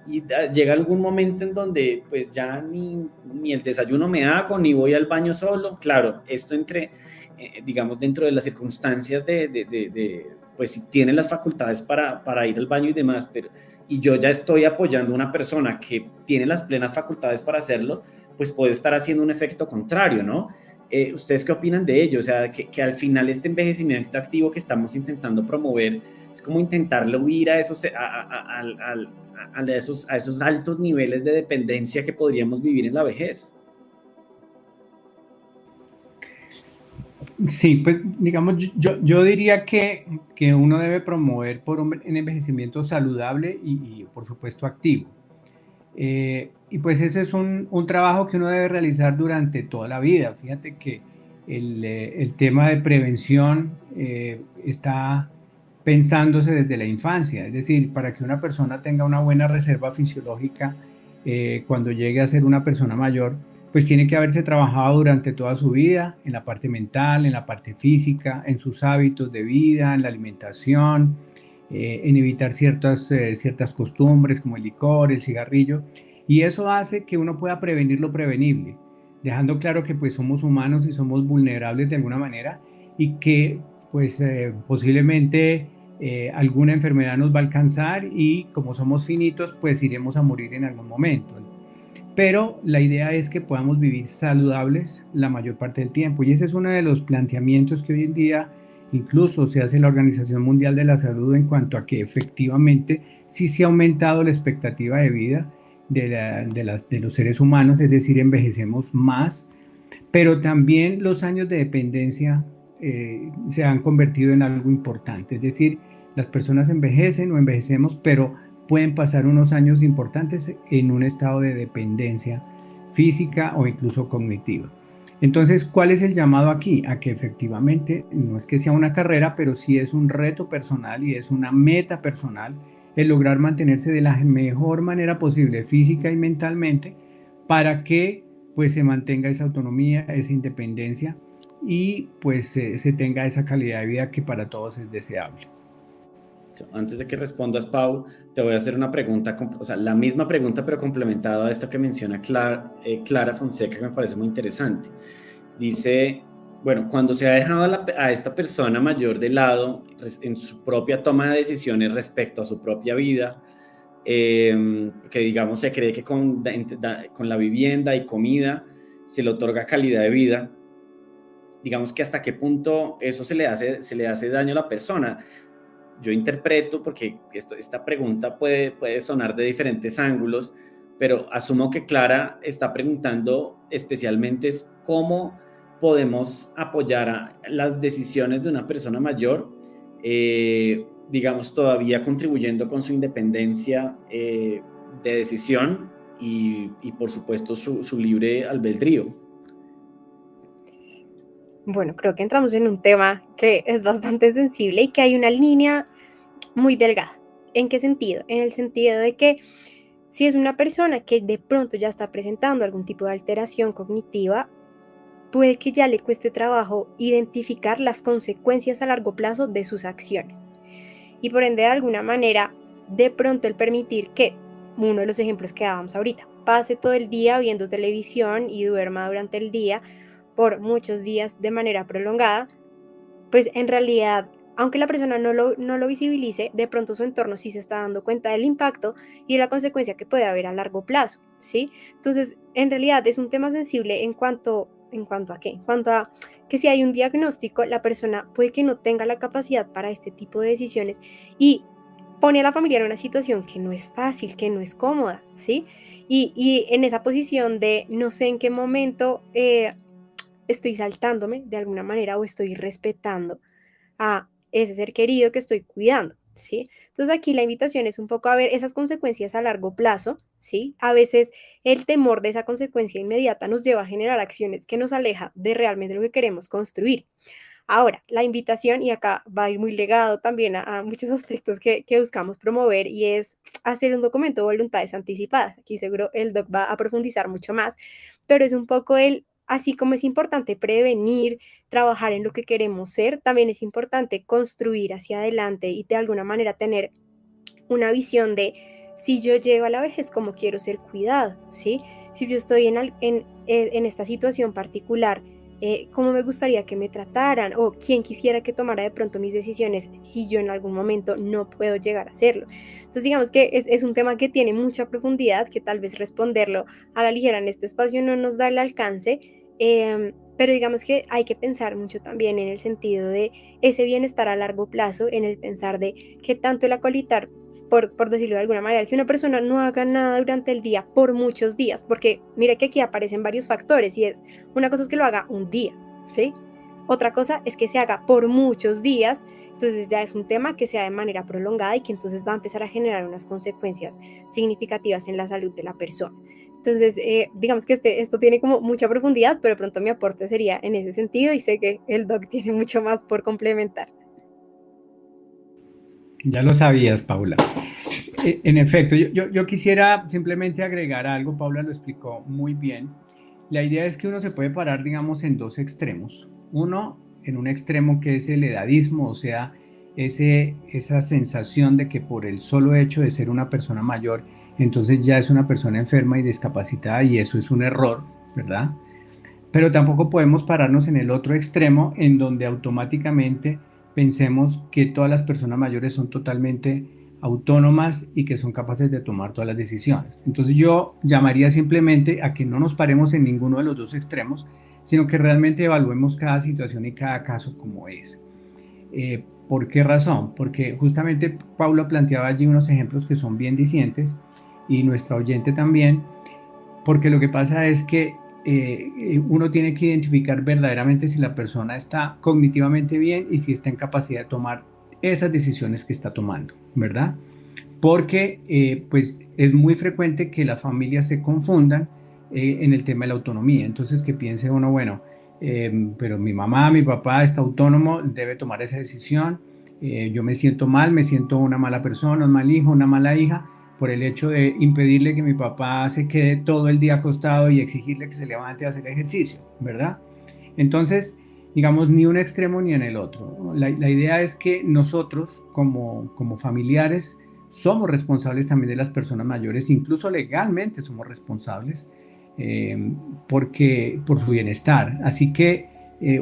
y llega algún momento en donde pues ya ni el desayuno me hago, ni voy al baño solo, claro, esto digamos, dentro de las circunstancias pues si tiene las facultades para ir al baño y demás, pero y yo ya estoy apoyando a una persona que tiene las plenas facultades para hacerlo, pues puede estar haciendo un efecto contrario, ¿no? ¿Ustedes qué opinan de ello? O sea, que al final este envejecimiento activo que estamos intentando promover es como intentarle huir a esos altos niveles de dependencia que podríamos vivir en la vejez. Sí, pues digamos, yo diría que uno debe promover por un envejecimiento saludable y, por supuesto activo. Y pues ese es un trabajo que uno debe realizar durante toda la vida. Fíjate que el tema de prevención está pensándose desde la infancia, es decir, para que una persona tenga una buena reserva fisiológica cuando llegue a ser una persona mayor, pues tiene que haberse trabajado durante toda su vida en la parte mental, en la parte física, en sus hábitos de vida, en la alimentación, en evitar ciertas costumbres como el licor, el cigarrillo, y eso hace que uno pueda prevenir lo prevenible, dejando claro que pues somos humanos y somos vulnerables de alguna manera y que pues posiblemente alguna enfermedad nos va a alcanzar y como somos finitos pues iremos a morir en algún momento. Pero la idea es que podamos vivir saludables la mayor parte del tiempo y ese es uno de los planteamientos que hoy en día incluso se hace la Organización Mundial de la Salud en cuanto a que efectivamente sí se ha aumentado la expectativa de vida de los seres humanos, es decir, envejecemos más, pero también los años de dependencia se han convertido en algo importante, es decir, las personas envejecen o envejecemos, pero pueden pasar unos años importantes en un estado de dependencia física o incluso cognitiva. Entonces, ¿cuál es el llamado aquí? A que efectivamente no es que sea una carrera, pero sí es un reto personal y es una meta personal el lograr mantenerse de la mejor manera posible física y mentalmente para que pues se mantenga esa autonomía, esa independencia y pues se tenga esa calidad de vida que para todos es deseable. Antes de que respondas, Pau, te voy a hacer una pregunta, o sea, la misma pregunta, pero complementada a esta que menciona Clara Fonseca, que me parece muy interesante. Dice, bueno, cuando se ha dejado a esta persona mayor de lado en su propia toma de decisiones respecto a su propia vida, que digamos se cree que con la vivienda y comida se le otorga calidad de vida, digamos que hasta qué punto eso se le hace daño a la persona. Yo interpreto, porque esta pregunta puede sonar de diferentes ángulos, pero asumo que Clara está preguntando especialmente es cómo podemos apoyar a las decisiones de una persona mayor, digamos, todavía contribuyendo con su independencia de decisión y por supuesto, su libre albedrío. Bueno, creo que entramos en un tema que es bastante sensible y que hay una línea muy delgada. ¿En qué sentido? En el sentido de que si es una persona que de pronto ya está presentando algún tipo de alteración cognitiva, puede que ya le cueste trabajo identificar las consecuencias a largo plazo de sus acciones. Y por ende, de alguna manera, de pronto el permitir que, uno de los ejemplos que dábamos ahorita, pase todo el día viendo televisión y duerma durante el día por muchos días de manera prolongada, pues en realidad, aunque la persona no lo visibilice, de pronto su entorno sí se está dando cuenta del impacto y de la consecuencia que puede haber a largo plazo, ¿sí? Entonces, en realidad es un tema sensible ¿en cuanto a qué? En cuanto a que si hay un diagnóstico, la persona puede que no tenga la capacidad para este tipo de decisiones y pone a la familia en una situación que no es fácil, que no es cómoda, ¿sí? Y en esa posición de no sé en qué momento estoy saltándome de alguna manera o estoy respetando a ese ser querido que estoy cuidando, ¿sí? Entonces aquí la invitación es un poco a ver esas consecuencias a largo plazo, ¿sí? A veces el temor de esa consecuencia inmediata nos lleva a generar acciones que nos aleja de realmente lo que queremos construir. Ahora, la invitación, y acá va a ir muy legado también a muchos aspectos que buscamos promover, y es hacer un documento de voluntades anticipadas. Aquí seguro el doc va a profundizar mucho más, pero es un poco así como es importante prevenir, trabajar en lo que queremos ser, también es importante construir hacia adelante y de alguna manera tener una visión de si yo llego a la vejez, cómo quiero ser cuidado, ¿sí? Si yo estoy en esta situación particular, cómo me gustaría que me trataran o quién quisiera que tomara de pronto mis decisiones si yo en algún momento no puedo llegar a hacerlo. Entonces digamos que es un tema que tiene mucha profundidad, que tal vez responderlo a la ligera en este espacio no nos da el alcance, pero digamos que hay que pensar mucho también en el sentido de ese bienestar a largo plazo, en el pensar de qué tanto el acolitar por decirlo de alguna manera, que una persona no haga nada durante el día por muchos días, porque mira que aquí aparecen varios factores y es, una cosa es que lo haga un día, ¿sí? Otra cosa es que se haga por muchos días, entonces ya es un tema que sea de manera prolongada y que entonces va a empezar a generar unas consecuencias significativas en la salud de la persona. Entonces, digamos que esto tiene como mucha profundidad, pero de pronto mi aporte sería en ese sentido y sé que el doc tiene mucho más por complementar. Ya lo sabías, Paula. En efecto, yo quisiera simplemente agregar algo, Paula lo explicó muy bien. La idea es que uno se puede parar, digamos, en dos extremos. Uno, en un extremo que es el edadismo, o sea, esa sensación de que por el solo hecho de ser una persona mayor, entonces ya es una persona enferma y discapacitada y eso es un error, ¿verdad? Pero tampoco podemos pararnos en el otro extremo en donde automáticamente pensemos que todas las personas mayores son totalmente autónomas y que son capaces de tomar todas las decisiones. Entonces yo llamaría simplemente a que no nos paremos en ninguno de los dos extremos, sino que realmente evaluemos cada situación y cada caso como es. ¿Por qué razón? Porque justamente Paula planteaba allí unos ejemplos que son bien dicientes y nuestra oyente también, porque lo que pasa es que uno tiene que identificar verdaderamente si la persona está cognitivamente bien y si está en capacidad de tomar esas decisiones que está tomando, ¿verdad? Porque pues es muy frecuente que las familias se confundan en el tema de la autonomía. Entonces que piense uno, bueno, pero mi mamá, mi papá está autónomo, debe tomar esa decisión. Yo me siento mal, me siento una mala persona, un mal hijo, una mala hija, por el hecho de impedirle que mi papá se quede todo el día acostado y exigirle que se levante a hacer ejercicio, ¿verdad? Entonces, digamos, ni un extremo ni en el otro. La idea es que nosotros, como familiares, somos responsables también de las personas mayores, incluso legalmente somos responsables porque, por su bienestar. Así que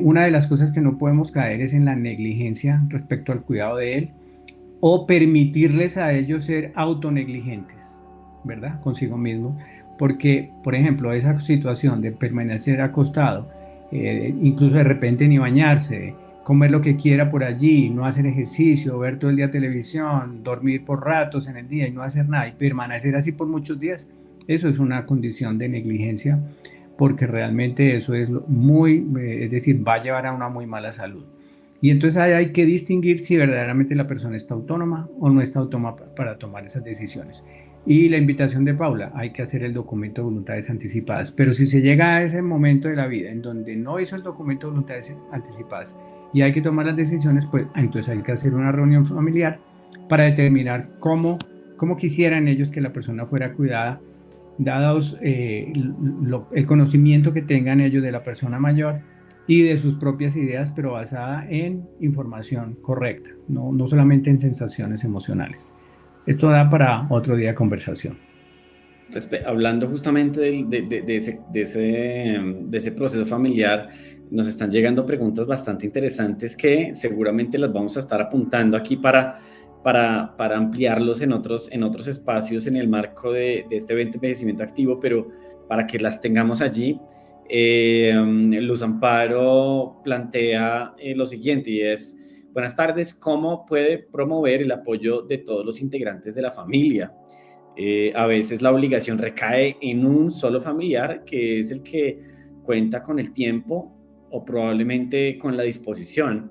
una de las cosas que no podemos caer es en la negligencia respecto al cuidado de él o permitirles a ellos ser autonegligentes, ¿verdad? Consigo mismo. Porque, por ejemplo, esa situación de permanecer acostado, incluso de repente ni bañarse, comer lo que quiera por allí, no hacer ejercicio, ver todo el día televisión, dormir por ratos en el día y no hacer nada y permanecer así por muchos días, eso es una condición de negligencia porque realmente eso es muy, es decir, va a llevar a una muy mala salud. Y entonces hay que distinguir si verdaderamente la persona está autónoma o no está autónoma para tomar esas decisiones. Y la invitación de Paula, hay que hacer el documento de voluntades anticipadas. Pero si se llega a ese momento de la vida en donde no hizo el documento de voluntades anticipadas y hay que tomar las decisiones, pues entonces hay que hacer una reunión familiar para determinar cómo quisieran ellos que la persona fuera cuidada, dados el conocimiento que tengan ellos de la persona mayor y de sus propias ideas, pero basada en información correcta, no solamente en sensaciones emocionales. Esto da para otro día de conversación. Hablando justamente de ese proceso familiar, nos están llegando preguntas bastante interesantes que seguramente las vamos a estar apuntando aquí para ampliarlos en otros espacios en el marco de este evento de envejecimiento activo, pero para que las tengamos allí. Luz Amparo plantea lo siguiente y es: buenas tardes, ¿cómo puede promover el apoyo de todos los integrantes de la familia? A veces la obligación recae en un solo familiar, que es el que cuenta con el tiempo o probablemente con la disposición.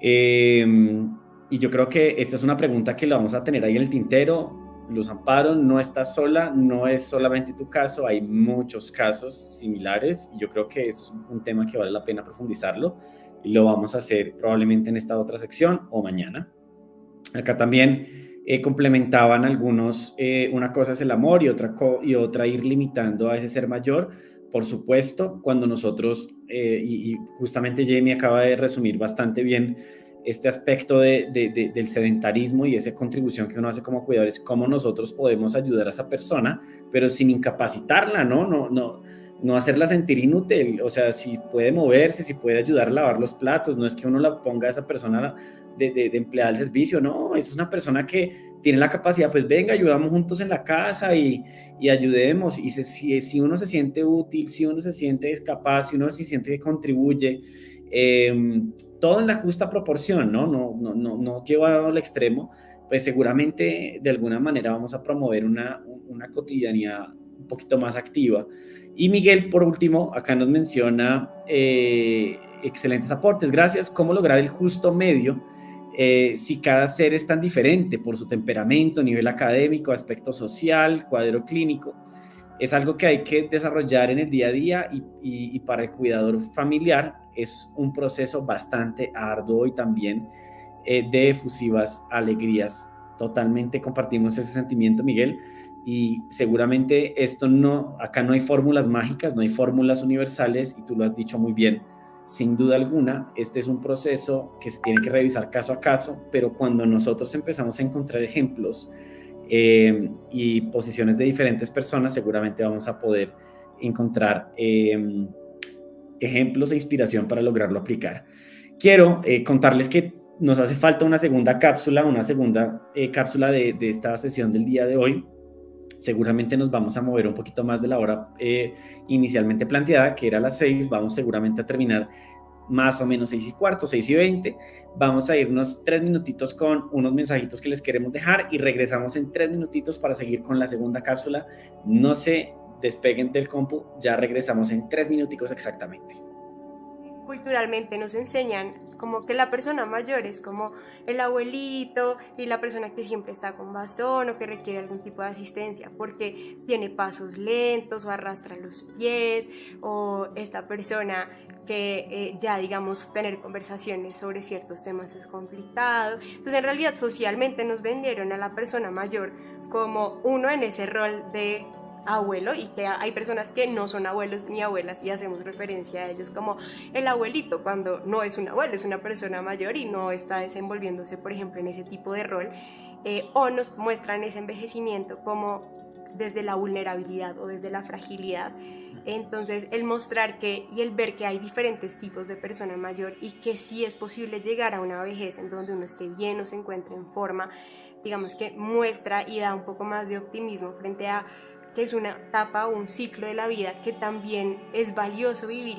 Y yo creo que esta es una pregunta que la vamos a tener ahí en el tintero. Luz Amparo, no estás sola, no es solamente tu caso, hay muchos casos similares y yo creo que esto es un tema que vale la pena profundizarlo y lo vamos a hacer probablemente en esta otra sección o mañana. Acá también complementaban algunos, una cosa es el amor y otra ir limitando a ese ser mayor. Por supuesto, cuando nosotros, y justamente Jamie acaba de resumir bastante bien este aspecto del sedentarismo y esa contribución que uno hace como cuidadores, cómo nosotros podemos ayudar a esa persona, pero sin incapacitarla, no hacerla sentir inútil. O sea, si puede moverse, si puede ayudar a lavar los platos, no es que uno la ponga a esa persona de empleada del servicio, no, es una persona que tiene la capacidad, pues venga, ayudamos juntos en la casa y ayudemos, y si uno se siente útil, si uno se siente capaz, si uno se siente que contribuye, todo en la justa proporción, no llevado al extremo, pues seguramente de alguna manera vamos a promover una cotidianidad un poquito más activa. Y Miguel, por último, acá nos menciona excelentes aportes, gracias. ¿Cómo lograr el justo medio si cada ser es tan diferente por su temperamento, nivel académico, aspecto social, cuadro clínico? Es algo que hay que desarrollar en el día a día y para el cuidador familiar es un proceso bastante arduo y también de efusivas alegrías. Totalmente compartimos ese sentimiento, Miguel, y seguramente acá no hay fórmulas mágicas, no hay fórmulas universales, y tú lo has dicho muy bien. Sin duda alguna, este es un proceso que se tiene que revisar caso a caso, pero cuando nosotros empezamos a encontrar ejemplos y posiciones de diferentes personas, seguramente vamos a poder encontrar ejemplos e inspiración para lograrlo aplicar. Quiero contarles que nos hace falta una segunda cápsula de esta sesión del día de hoy. Seguramente nos vamos a mover un poquito más de la hora inicialmente planteada, que era las 6. Vamos seguramente a terminar más o menos 6:15, 6:20. Vamos a irnos 3 minutitos con unos mensajitos que les queremos dejar y regresamos en 3 minutitos para seguir con la segunda cápsula. No se despeguen del compu, ya regresamos en 3 minuticos exactamente. Culturalmente nos enseñan como que la persona mayor es como el abuelito y la persona que siempre está con bastón o que requiere algún tipo de asistencia porque tiene pasos lentos o arrastra los pies, o esta persona que ya digamos tener conversaciones sobre ciertos temas es complicado. Entonces en realidad socialmente nos vendieron a la persona mayor como uno en ese rol de abuelo, y que hay personas que no son abuelos ni abuelas y hacemos referencia a ellos como el abuelito, cuando no es un abuelo, es una persona mayor y no está desenvolviéndose, por ejemplo, en ese tipo de rol, o nos muestran ese envejecimiento como desde la vulnerabilidad o desde la fragilidad. Entonces el mostrar y el ver que hay diferentes tipos de persona mayor y que sí es posible llegar a una vejez en donde uno esté bien o se encuentre en forma, digamos que muestra y da un poco más de optimismo frente a que es una etapa o un ciclo de la vida que también es valioso vivir.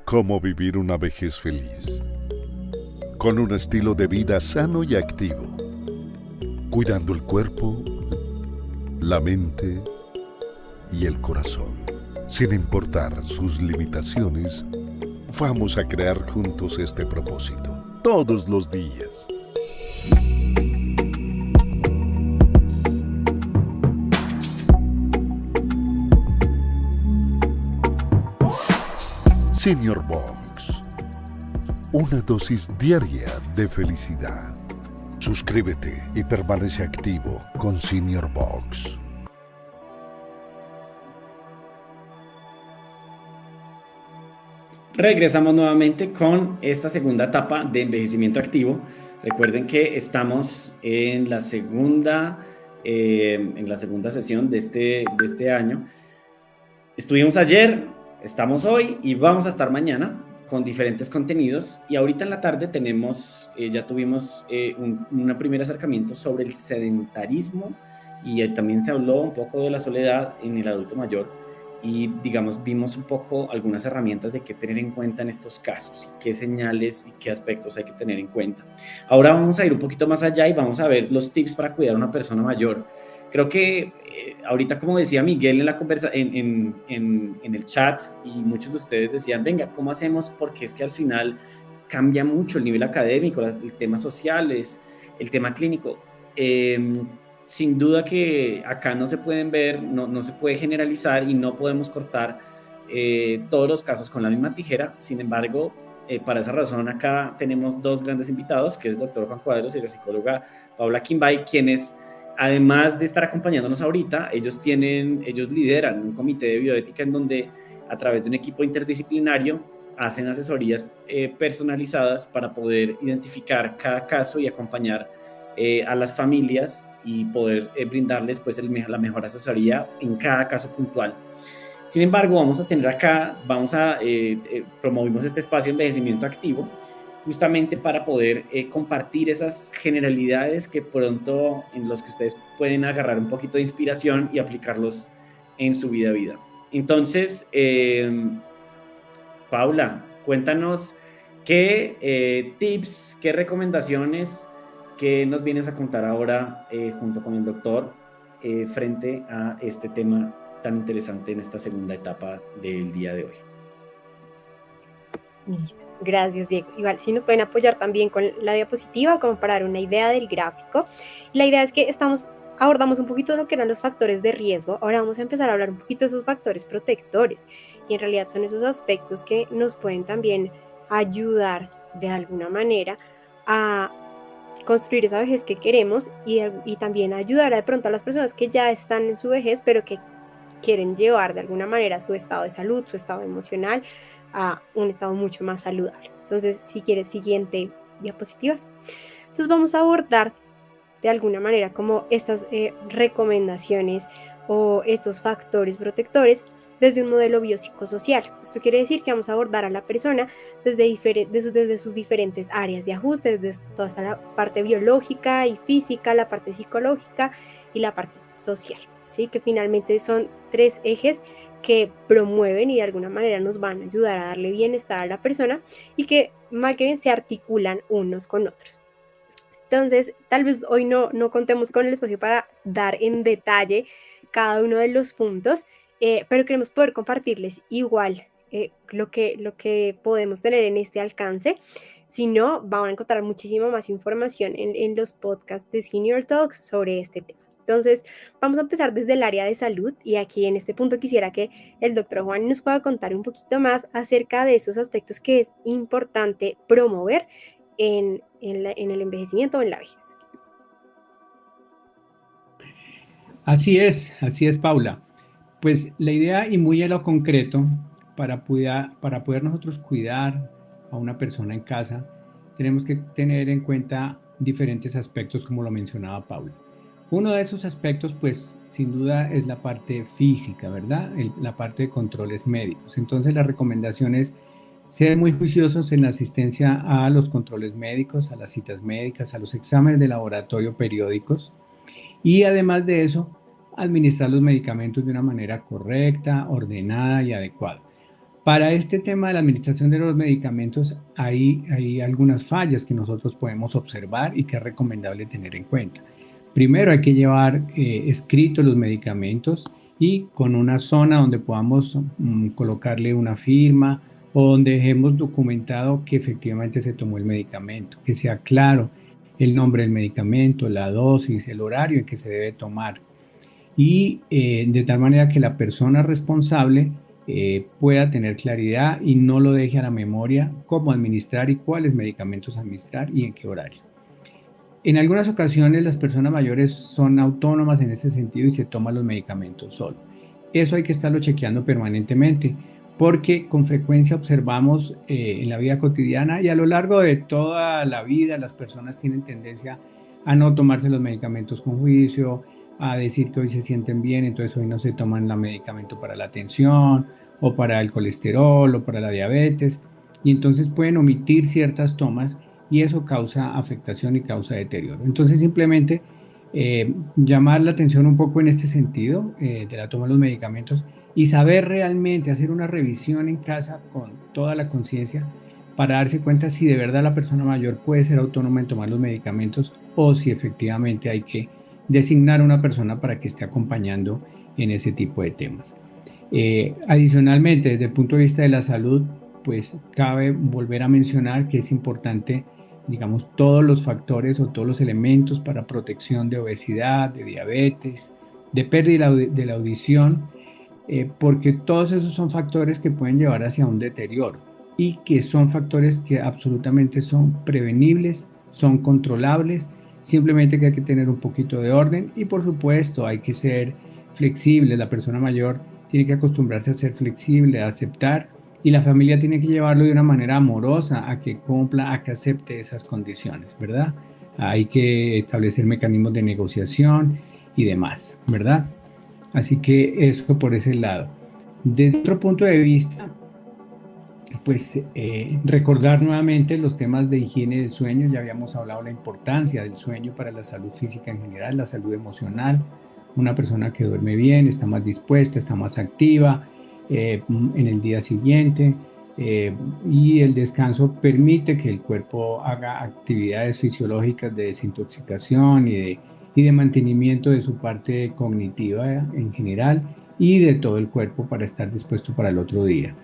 Cómo vivir una vejez feliz, con un estilo de vida sano y activo, cuidando el cuerpo, la mente y el corazón. Sin importar sus limitaciones, vamos a crear juntos este propósito, todos los días. Senior Box, una dosis diaria de felicidad. Suscríbete y permanece activo con Senior Box. Regresamos nuevamente con esta segunda etapa de envejecimiento activo. Recuerden que estamos en la segunda sesión de este año. Estuvimos ayer, estamos hoy y vamos a estar mañana con diferentes contenidos, y ahorita en la tarde ya tuvimos un primer acercamiento sobre el sedentarismo, y también se habló un poco de la soledad en el adulto mayor, y digamos vimos un poco algunas herramientas de qué tener en cuenta en estos casos y qué señales y qué aspectos hay que tener en cuenta. Ahora vamos a ir un poquito más allá y vamos a ver los tips para cuidar a una persona mayor. Creo que ahorita, como decía Miguel en el chat, y muchos de ustedes decían, venga, ¿cómo hacemos? Porque es que al final cambia mucho el nivel académico, el tema social, el tema clínico. Sin duda que acá no se pueden ver, no se puede generalizar y no podemos cortar todos los casos con la misma tijera. Sin embargo, para esa razón acá tenemos dos grandes invitados, que es el doctor Juan Cuadros y la psicóloga Paula Quimbay, quienes, además de estar acompañándonos ahorita, ellos lideran un comité de bioética en donde, a través de un equipo interdisciplinario, hacen asesorías personalizadas para poder identificar cada caso y acompañar a las familias y poder brindarles pues la mejor asesoría en cada caso puntual. Sin embargo, promovimos este espacio de envejecimiento activo justamente para poder compartir esas generalidades que pronto en los que ustedes pueden agarrar un poquito de inspiración y aplicarlos en su vida. Entonces, Paula, cuéntanos qué tips, qué recomendaciones que nos vienes a contar ahora junto con el doctor frente a este tema tan interesante en esta segunda etapa del día de hoy. Listo. Gracias, Diego. Igual, si nos pueden apoyar también con la diapositiva como para dar una idea del gráfico. La idea es que abordamos un poquito lo que eran los factores de riesgo. Ahora vamos a empezar a hablar un poquito de esos factores protectores. Y en realidad son esos aspectos que nos pueden también ayudar de alguna manera a construir esa vejez que queremos y también ayudar de pronto a las personas que ya están en su vejez, pero que quieren llevar de alguna manera su estado de salud, su estado emocional a un estado mucho más saludable. Entonces, si quieres, siguiente diapositiva. Entonces vamos a abordar de alguna manera como estas recomendaciones o estos factores protectores desde un modelo biopsicosocial. Esto quiere decir que vamos a abordar a la persona desde sus diferentes áreas de ajuste, desde toda esta parte biológica y física, la parte psicológica y la parte social, ¿sí? Que finalmente son tres ejes que promueven y de alguna manera nos van a ayudar a darle bienestar a la persona y que mal que bien se articulan unos con otros. Entonces, tal vez hoy no contemos con el espacio para dar en detalle cada uno de los puntos, pero queremos poder compartirles igual lo que podemos tener en este alcance. Si no, van a encontrar muchísima más información en los podcasts de Senior Talks sobre este tema. Entonces, vamos a empezar desde el área de salud y aquí en este punto quisiera que el doctor Juan nos pueda contar un poquito más acerca de esos aspectos que es importante promover en el envejecimiento o en la vejez. Así es, Paula. Pues la idea y muy a lo concreto, para poder nosotros cuidar a una persona en casa, tenemos que tener en cuenta diferentes aspectos como lo mencionaba Paula. Uno de esos aspectos, pues, sin duda es la parte física, ¿verdad? La parte de controles médicos. Entonces, la recomendación es ser muy juiciosos en la asistencia a los controles médicos, a las citas médicas, a los exámenes de laboratorio periódicos y además de eso, administrar los medicamentos de una manera correcta, ordenada y adecuada. Para este tema de la administración de los medicamentos hay algunas fallas que nosotros podemos observar y que es recomendable tener en cuenta. Primero hay que llevar escritos los medicamentos y con una zona donde podamos colocarle una firma o donde dejemos documentado que efectivamente se tomó el medicamento, que sea claro el nombre del medicamento, la dosis, el horario en que se debe tomar y de tal manera que la persona responsable pueda tener claridad y no lo deje a la memoria cómo administrar y cuáles medicamentos administrar y en qué horario. En algunas ocasiones las personas mayores son autónomas en ese sentido y se toman los medicamentos solo. Eso hay que estarlo chequeando permanentemente porque con frecuencia observamos en la vida cotidiana y a lo largo de toda la vida las personas tienen tendencia a no tomarse los medicamentos con juicio, a decir que hoy se sienten bien, entonces hoy no se toman el medicamento para la tensión o para el colesterol o para la diabetes y entonces pueden omitir ciertas tomas y eso causa afectación y causa deterioro. Entonces simplemente llamar la atención un poco en este sentido de la toma de los medicamentos y saber realmente hacer una revisión en casa con toda la conciencia para darse cuenta si de verdad la persona mayor puede ser autónoma en tomar los medicamentos o si efectivamente hay que designar a una persona para que esté acompañando en ese tipo de temas. Adicionalmente, desde el punto de vista de la salud, pues cabe volver a mencionar que es importante, digamos, todos los factores o todos los elementos para protección de obesidad, de diabetes, de pérdida de la audición, porque todos esos son factores que pueden llevar hacia un deterioro. y que son factores que absolutamente son prevenibles, son controlables, simplemente que hay que tener un poquito de orden y por supuesto hay que ser flexible. La persona mayor tiene que acostumbrarse a ser flexible, a aceptar, y la familia tiene que llevarlo de una manera amorosa a que cumpla, a que acepte esas condiciones, ¿verdad? Hay que establecer mecanismos de negociación y demás, ¿verdad? Así que eso por ese lado. Desde otro punto de vista, pues recordar nuevamente los temas de higiene del sueño. Ya habíamos hablado de la importancia del sueño para la salud física en general, la salud emocional. Una persona que duerme bien está más dispuesta, está más activa en el día siguiente, y el descanso permite que el cuerpo haga actividades fisiológicas de desintoxicación y de mantenimiento de su parte cognitiva en general y de todo el cuerpo para estar dispuesto para el otro día.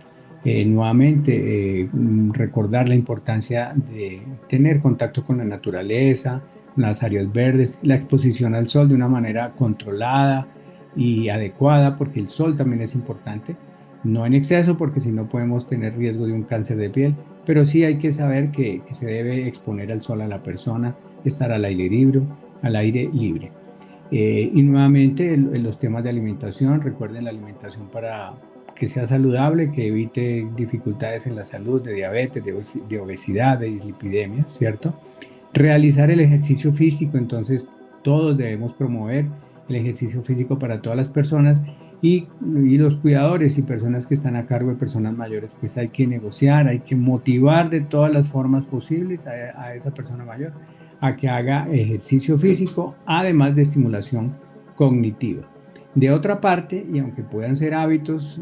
Nuevamente, recordar la importancia de tener contacto con la naturaleza, las áreas verdes, la exposición al sol de una manera controlada y adecuada, porque el sol también es importante, no en exceso, porque si no podemos tener riesgo de un cáncer de piel, pero sí hay que saber que se debe exponer al sol a la persona, estar al aire libre, al aire libre. Y nuevamente los temas de alimentación, recuerden la alimentación para que sea saludable, que evite dificultades en la salud, de diabetes, de obesidad, de dislipidemia, ¿cierto? Realizar el ejercicio físico, entonces todos debemos promover el ejercicio físico para todas las personas y los cuidadores y personas que están a cargo de personas mayores, pues hay que negociar, hay que motivar de todas las formas posibles a esa persona mayor a que haga ejercicio físico, además de estimulación cognitiva. De otra parte, y aunque puedan ser hábitos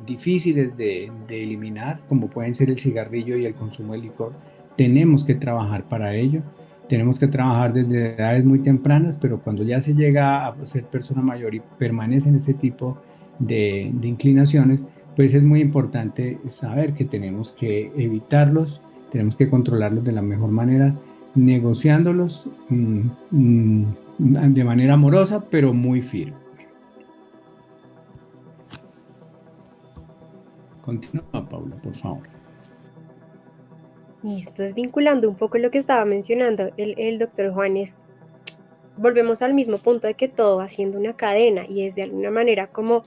difíciles de eliminar, como pueden ser el cigarrillo y el consumo de licor, tenemos que trabajar para ello. Tenemos que trabajar desde edades muy tempranas, pero cuando ya se llega a ser persona mayor y permanece en este tipo de inclinaciones, pues es muy importante saber que tenemos que evitarlos, tenemos que controlarlos de la mejor manera, negociándolos de manera amorosa, pero muy firme. Continúa, Paula, por favor. Listo, entonces vinculando un poco lo que estaba mencionando el doctor Juanes, volvemos al mismo punto de que todo va siendo una cadena y es de alguna manera como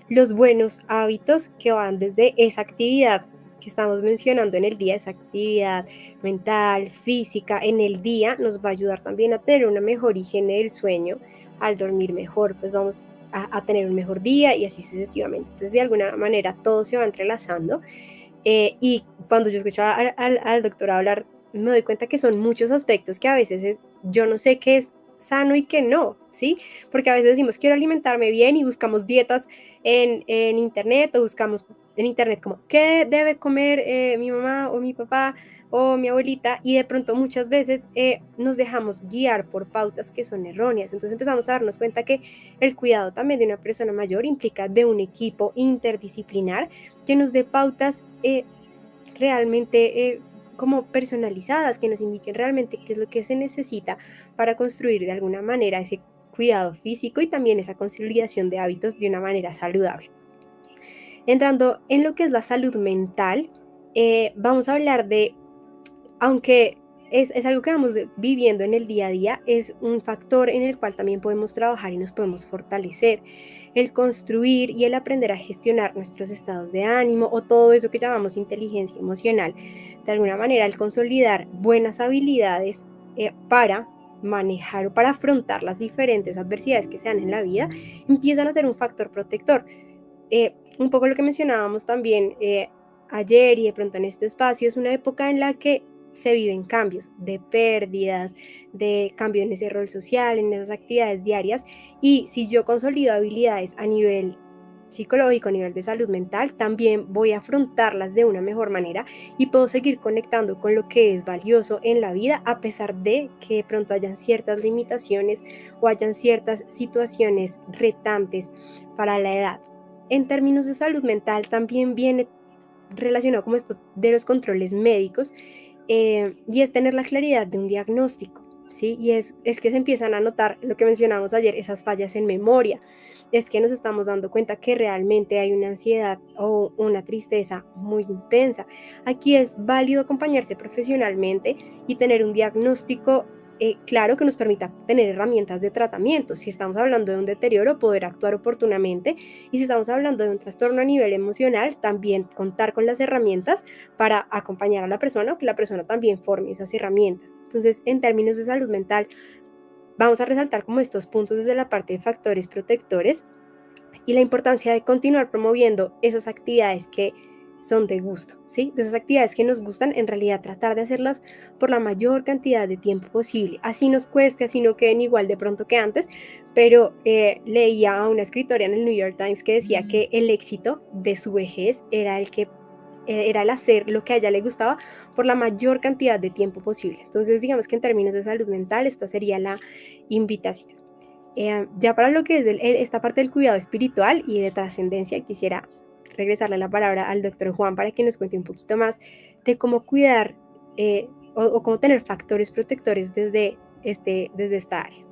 los buenos hábitos que van desde esa actividad que estamos mencionando en el día, esa actividad mental, física, en el día nos va a ayudar también a tener una mejor higiene del sueño. Al dormir mejor, pues vamos a tener un mejor día y así sucesivamente. Entonces, de alguna manera, todo se va entrelazando. Y cuando yo escuchaba al doctor hablar, me doy cuenta que son muchos aspectos que a veces yo no sé qué es sano y qué no, ¿sí? Porque a veces decimos, quiero alimentarme bien y buscamos dietas en internet o buscamos en internet como, ¿qué debe comer mi mamá o mi papá o mi abuelita? Y de pronto muchas veces nos dejamos guiar por pautas que son erróneas. Entonces empezamos a darnos cuenta que el cuidado también de una persona mayor implica de un equipo interdisciplinar que nos dé pautas realmente como personalizadas, que nos indiquen realmente qué es lo que se necesita para construir de alguna manera ese cuidado físico y también esa consolidación de hábitos de una manera saludable. Entrando en lo que es la salud mental, vamos a hablar de, aunque es algo que vamos viviendo en el día a día, es un factor en el cual también podemos trabajar y nos podemos fortalecer. El construir y el aprender a gestionar nuestros estados de ánimo o todo eso que llamamos inteligencia emocional. De alguna manera, el consolidar buenas habilidades para manejar o para afrontar las diferentes adversidades que se dan en la vida, empiezan a ser un factor protector. Un poco lo que mencionábamos también ayer y de pronto en este espacio, es una época en la que se viven cambios de pérdidas, de cambio en ese rol social, en esas actividades diarias, y si yo consolido habilidades a nivel psicológico, a nivel de salud mental, también voy a afrontarlas de una mejor manera y puedo seguir conectando con lo que es valioso en la vida, a pesar de que de pronto hayan ciertas limitaciones o hayan ciertas situaciones retantes para la edad. En términos de salud mental también viene relacionado con esto de los controles médicos, y es tener la claridad de un diagnóstico, ¿sí? Y es que se empiezan a notar lo que mencionamos ayer, esas fallas en memoria. Es que nos estamos dando cuenta que realmente hay una ansiedad o una tristeza muy intensa. Aquí es válido acompañarse profesionalmente y tener un diagnóstico claro, que nos permita tener herramientas de tratamiento. Si estamos hablando de un deterioro, poder actuar oportunamente, y si estamos hablando de un trastorno a nivel emocional, también contar con las herramientas para acompañar a la persona, o que la persona también forme esas herramientas. Entonces, en términos de salud mental, vamos a resaltar como estos puntos desde la parte de factores protectores y la importancia de continuar promoviendo esas actividades que son de gusto, ¿sí? De esas actividades que nos gustan, en realidad tratar de hacerlas por la mayor cantidad de tiempo posible. Así nos cueste, así no queden igual de pronto que antes, pero leía a una escritora en el New York Times que decía que el éxito de su vejez era el hacer lo que a ella le gustaba por la mayor cantidad de tiempo posible. Entonces, digamos que en términos de salud mental, esta sería la invitación. Ya para lo que es esta parte del cuidado espiritual y de trascendencia, quisiera regresarle la palabra al doctor Juan para que nos cuente un poquito más de cómo cuidar o cómo tener factores protectores desde esta área.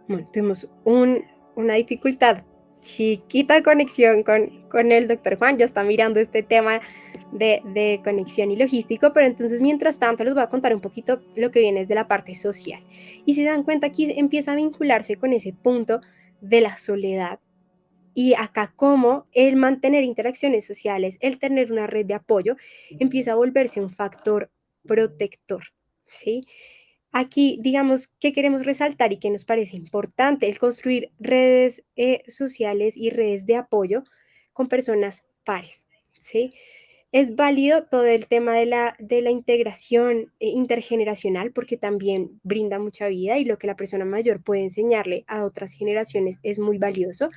Bueno, tuvimos una dificultad, chiquita conexión con el doctor Juan. Ya está mirando este tema de conexión y logístico, pero entonces mientras tanto les voy a contar un poquito lo que viene desde la parte social. Y si se dan cuenta, aquí empieza a vincularse con ese punto de la soledad. Y acá como el mantener interacciones sociales, el tener una red de apoyo, empieza a volverse un factor protector, ¿sí? Aquí, digamos, que queremos resaltar y que nos parece importante, el construir redes sociales y redes de apoyo con personas pares, ¿sí? Es válido todo el tema de la integración intergeneracional, porque también brinda mucha vida, y lo que la persona mayor puede enseñarle a otras generaciones es muy valioso,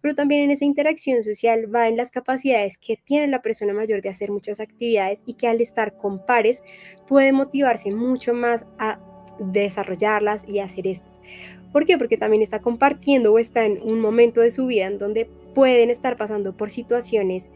pero también en esa interacción social va en las capacidades que tiene la persona mayor de hacer muchas actividades, y que al estar con pares puede motivarse mucho más a desarrollarlas y hacer estas. ¿Por qué? Porque también está compartiendo o está en un momento de su vida en donde pueden estar pasando por situaciones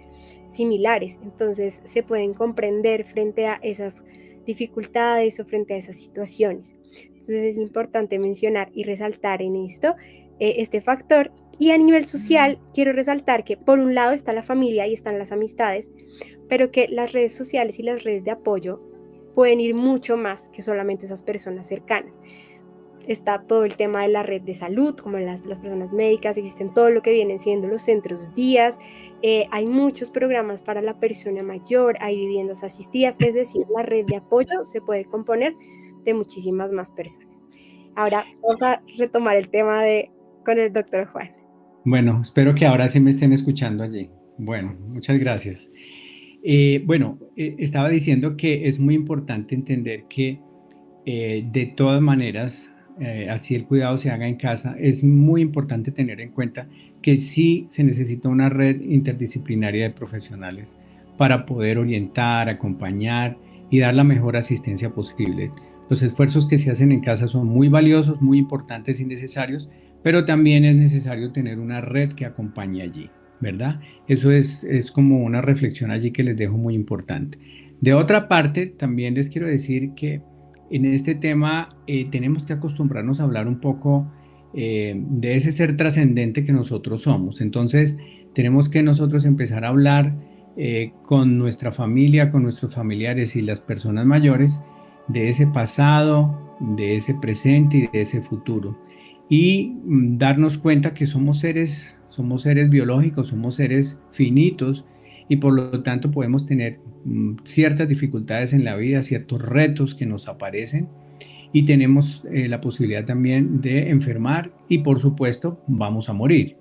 similares, entonces se pueden comprender frente a esas dificultades o frente a esas situaciones. Entonces es importante mencionar y resaltar en esto este factor. Y a nivel social quiero resaltar que por un lado está la familia y están las amistades, pero que las redes sociales y las redes de apoyo pueden ir mucho más que solamente esas personas cercanas. Está todo el tema de la red de salud, como las personas médicas, existen todo lo que vienen siendo los centros días, hay muchos programas para la persona mayor, hay viviendas asistidas, es decir, la red de apoyo se puede componer de muchísimas más personas. Ahora vamos a retomar el tema con el doctor Juan. Bueno, espero que ahora sí me estén escuchando allí. Bueno, muchas gracias. Estaba diciendo que es muy importante entender que de todas maneras, así el cuidado se haga en casa, es muy importante tener en cuenta que sí se necesita una red interdisciplinaria de profesionales para poder orientar, acompañar y dar la mejor asistencia posible. Los esfuerzos que se hacen en casa son muy valiosos, muy importantes y necesarios, pero también es necesario tener una red que acompañe allí, ¿verdad? Eso es como una reflexión allí que les dejo muy importante. De otra parte, también les quiero decir que en este tema tenemos que acostumbrarnos a hablar un poco de ese ser trascendente que nosotros somos. Entonces, tenemos que nosotros empezar a hablar con nuestra familia, con nuestros familiares y las personas mayores de ese pasado, de ese presente y de ese futuro. Y darnos cuenta que somos seres biológicos, somos seres finitos, y por lo tanto podemos tener ciertas dificultades en la vida, ciertos retos que nos aparecen, y tenemos la posibilidad también de enfermar y por supuesto vamos a morir.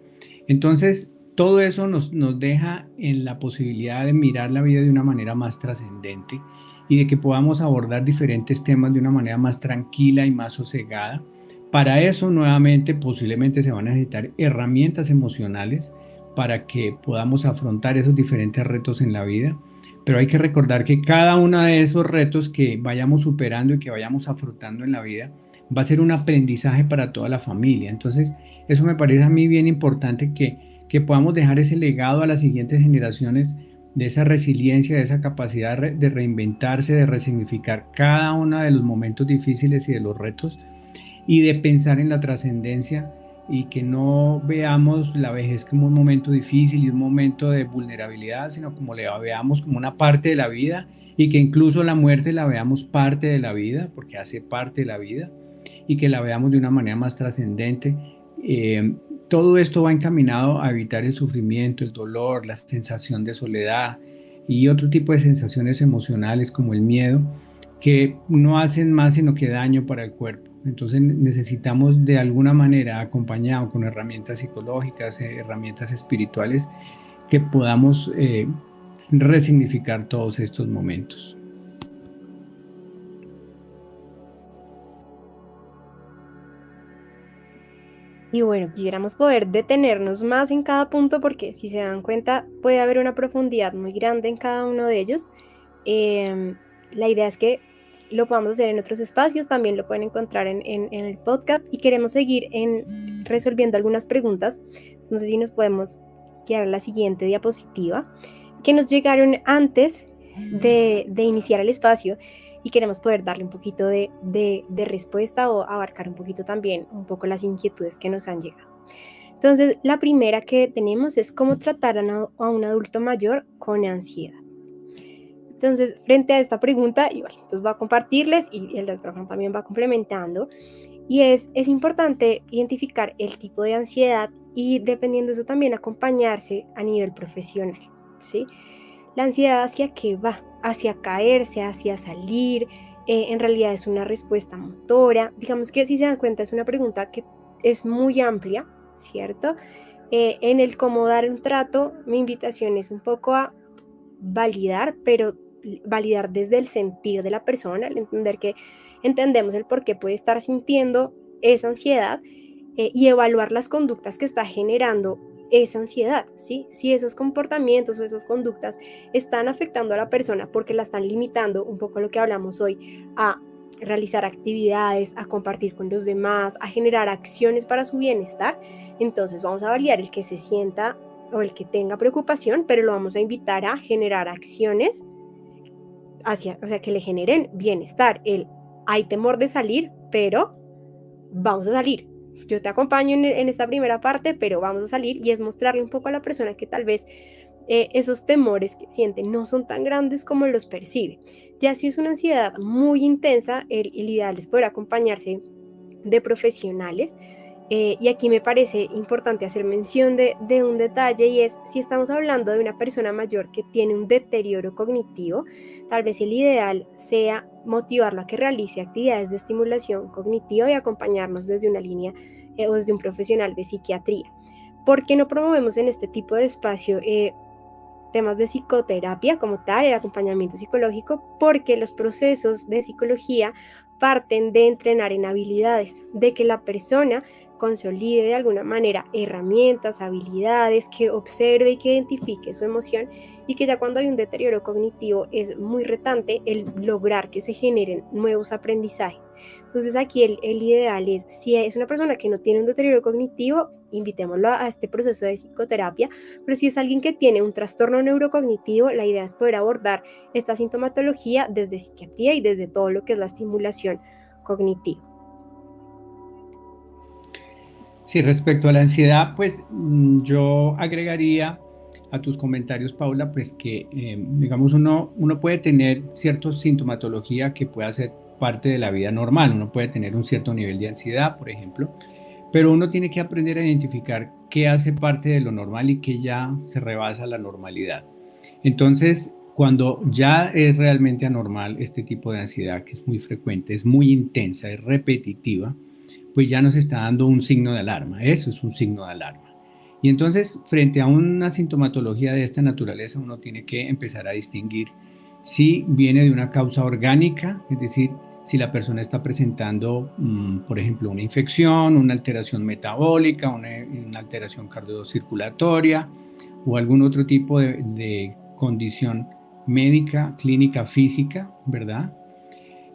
Entonces todo eso nos deja en la posibilidad de mirar la vida de una manera más trascendente y de que podamos abordar diferentes temas de una manera más tranquila y más sosegada, Para eso, nuevamente, posiblemente se van a necesitar herramientas emocionales para que podamos afrontar esos diferentes retos en la vida. Pero hay que recordar que cada uno de esos retos que vayamos superando y que vayamos afrontando en la vida va a ser un aprendizaje para toda la familia. Entonces, eso me parece a mí bien importante que podamos dejar ese legado a las siguientes generaciones de esa resiliencia, de esa capacidad de reinventarse, de resignificar cada uno de los momentos difíciles y de los retos y de pensar en la trascendencia y que no veamos la vejez como un momento difícil y un momento de vulnerabilidad, sino como le veamos como una parte de la vida y que incluso la muerte la veamos parte de la vida, porque hace parte de la vida, y que la veamos de una manera más trascendente. Todo esto va encaminado a evitar el sufrimiento, el dolor, la sensación de soledad y otro tipo de sensaciones emocionales como el miedo, que no hacen más sino que daño para el cuerpo. Entonces necesitamos de alguna manera, acompañado con herramientas psicológicas, herramientas espirituales, que podamos resignificar todos estos momentos. Y bueno, quisiéramos poder detenernos más en cada punto porque si se dan cuenta puede haber una profundidad muy grande en cada uno de ellos. La idea es que lo podamos hacer en otros espacios, también lo pueden encontrar en el podcast y queremos seguir resolviendo algunas preguntas. No sé si nos podemos quedar a la siguiente diapositiva, que nos llegaron antes de iniciar el espacio y queremos poder darle un poquito de respuesta o abarcar un poquito también un poco las inquietudes que nos han llegado. Entonces, la primera que tenemos es cómo tratar a un adulto mayor con ansiedad. Entonces, frente a esta pregunta, igual, entonces voy a compartirles y el doctor Juan también va complementando. Y es importante identificar el tipo de ansiedad y dependiendo de eso también acompañarse a nivel profesional, ¿sí? La ansiedad hacia qué va, hacia caerse, hacia salir, en realidad es una respuesta motora. Digamos que si se dan cuenta es una pregunta que es muy amplia, ¿cierto? En el cómo dar un trato, mi invitación es un poco a validar, pero validar desde el sentir de la persona, al entender que entendemos el por qué puede estar sintiendo esa ansiedad y evaluar las conductas que está generando esa ansiedad, ¿sí? Si esos comportamientos o esas conductas están afectando a la persona porque la están limitando, un poco lo que hablamos hoy, a realizar actividades, a compartir con los demás, a generar acciones para su bienestar, entonces vamos a validar el que se sienta o el que tenga preocupación, pero lo vamos a invitar a generar acciones o sea, que le generen bienestar. Hay temor de salir, pero vamos a salir. Yo te acompaño en esta primera parte, pero vamos a salir y es mostrarle un poco a la persona que tal vez esos temores que siente no son tan grandes como los percibe. Ya si es una ansiedad muy intensa, el ideal es poder acompañarse de profesionales. Y aquí me parece importante hacer mención de un detalle y es si estamos hablando de una persona mayor que tiene un deterioro cognitivo, tal vez el ideal sea motivarlo a que realice actividades de estimulación cognitiva y acompañarnos desde una línea o desde un profesional de psiquiatría. ¿Por qué no promovemos en este tipo de espacio temas de psicoterapia como tal, el acompañamiento psicológico? Porque los procesos de psicología parten de entrenar en habilidades, de que la persona consolide de alguna manera herramientas, habilidades, que observe y que identifique su emoción y que ya cuando hay un deterioro cognitivo es muy retante el lograr que se generen nuevos aprendizajes. Entonces aquí el ideal es, si es una persona que no tiene un deterioro cognitivo, invitémoslo a este proceso de psicoterapia, pero si es alguien que tiene un trastorno neurocognitivo, la idea es poder abordar esta sintomatología desde psiquiatría y desde todo lo que es la estimulación cognitiva. Sí, respecto a la ansiedad, pues yo agregaría a tus comentarios, Paula, pues que digamos uno puede tener cierta sintomatología que pueda ser parte de la vida normal, uno puede tener un cierto nivel de ansiedad, por ejemplo, pero uno tiene que aprender a identificar qué hace parte de lo normal y qué ya se rebasa la normalidad. Entonces, cuando ya es realmente anormal este tipo de ansiedad, que es muy frecuente, es muy intensa, es repetitiva, pues ya nos está dando un signo de alarma. Eso es un signo de alarma. Y entonces, frente a una sintomatología de esta naturaleza, uno tiene que empezar a distinguir si viene de una causa orgánica, es decir, si la persona está presentando, por ejemplo, una infección, una alteración metabólica, una alteración cardiocirculatoria o algún otro tipo de condición médica, clínica, física, ¿verdad?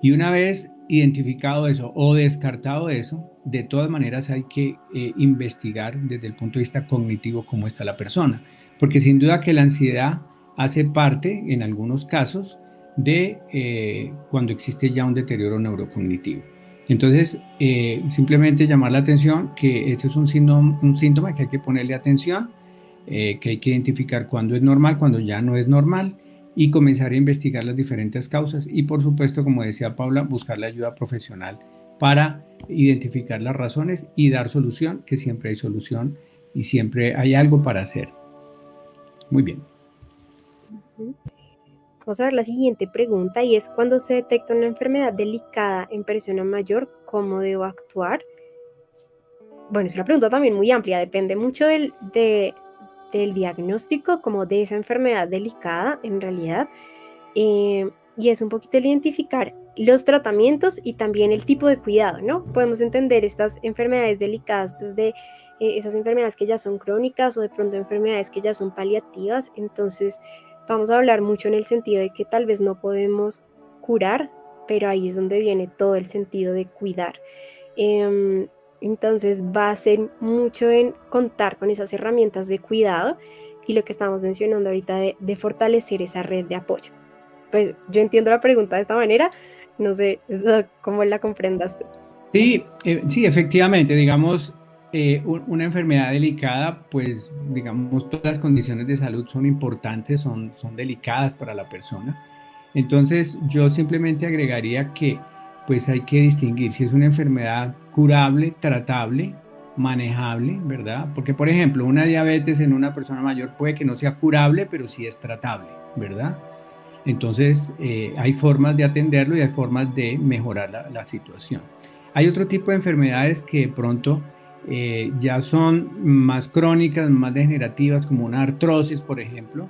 Y una vez identificado eso o descartado eso, de todas maneras hay que investigar desde el punto de vista cognitivo cómo está la persona, porque sin duda que la ansiedad hace parte, en algunos casos, de cuando existe ya un deterioro neurocognitivo. Entonces, simplemente llamar la atención que este es un síntoma que hay que ponerle atención, que hay que identificar cuándo es normal, cuándo ya no es normal, y comenzar a investigar las diferentes causas y, por supuesto, como decía Paula, buscar la ayuda profesional para identificar las razones y dar solución, que siempre hay solución y siempre hay algo para hacer. Muy bien. Vamos a ver la siguiente pregunta y es: cuando se detecta una enfermedad delicada en persona mayor, ¿cómo debo actuar? Bueno, es una pregunta también muy amplia, depende mucho del diagnóstico como de esa enfermedad delicada en realidad, y es un poquito el identificar los tratamientos y también el tipo de cuidado, ¿no? Podemos entender estas enfermedades delicadas desde esas enfermedades que ya son crónicas o de pronto enfermedades que ya son paliativas. Entonces vamos a hablar mucho en el sentido de que tal vez no podemos curar, pero ahí es donde viene todo el sentido de cuidar. Entonces va a ser mucho en contar con esas herramientas de cuidado y lo que estamos mencionando ahorita de fortalecer esa red de apoyo. Pues yo entiendo la pregunta de esta manera, no sé cómo la comprendas tú. Sí, sí, efectivamente, digamos, una enfermedad delicada, pues, digamos, todas las condiciones de salud son importantes, son delicadas para la persona. Entonces, yo simplemente agregaría que, pues, hay que distinguir si es una enfermedad curable, tratable, manejable, ¿verdad? Porque, por ejemplo, una diabetes en una persona mayor puede que no sea curable, pero sí es tratable, ¿verdad? Entonces, hay formas de atenderlo y hay formas de mejorar la situación. Hay otro tipo de enfermedades que de pronto ya son más crónicas, más degenerativas, como una artrosis, por ejemplo.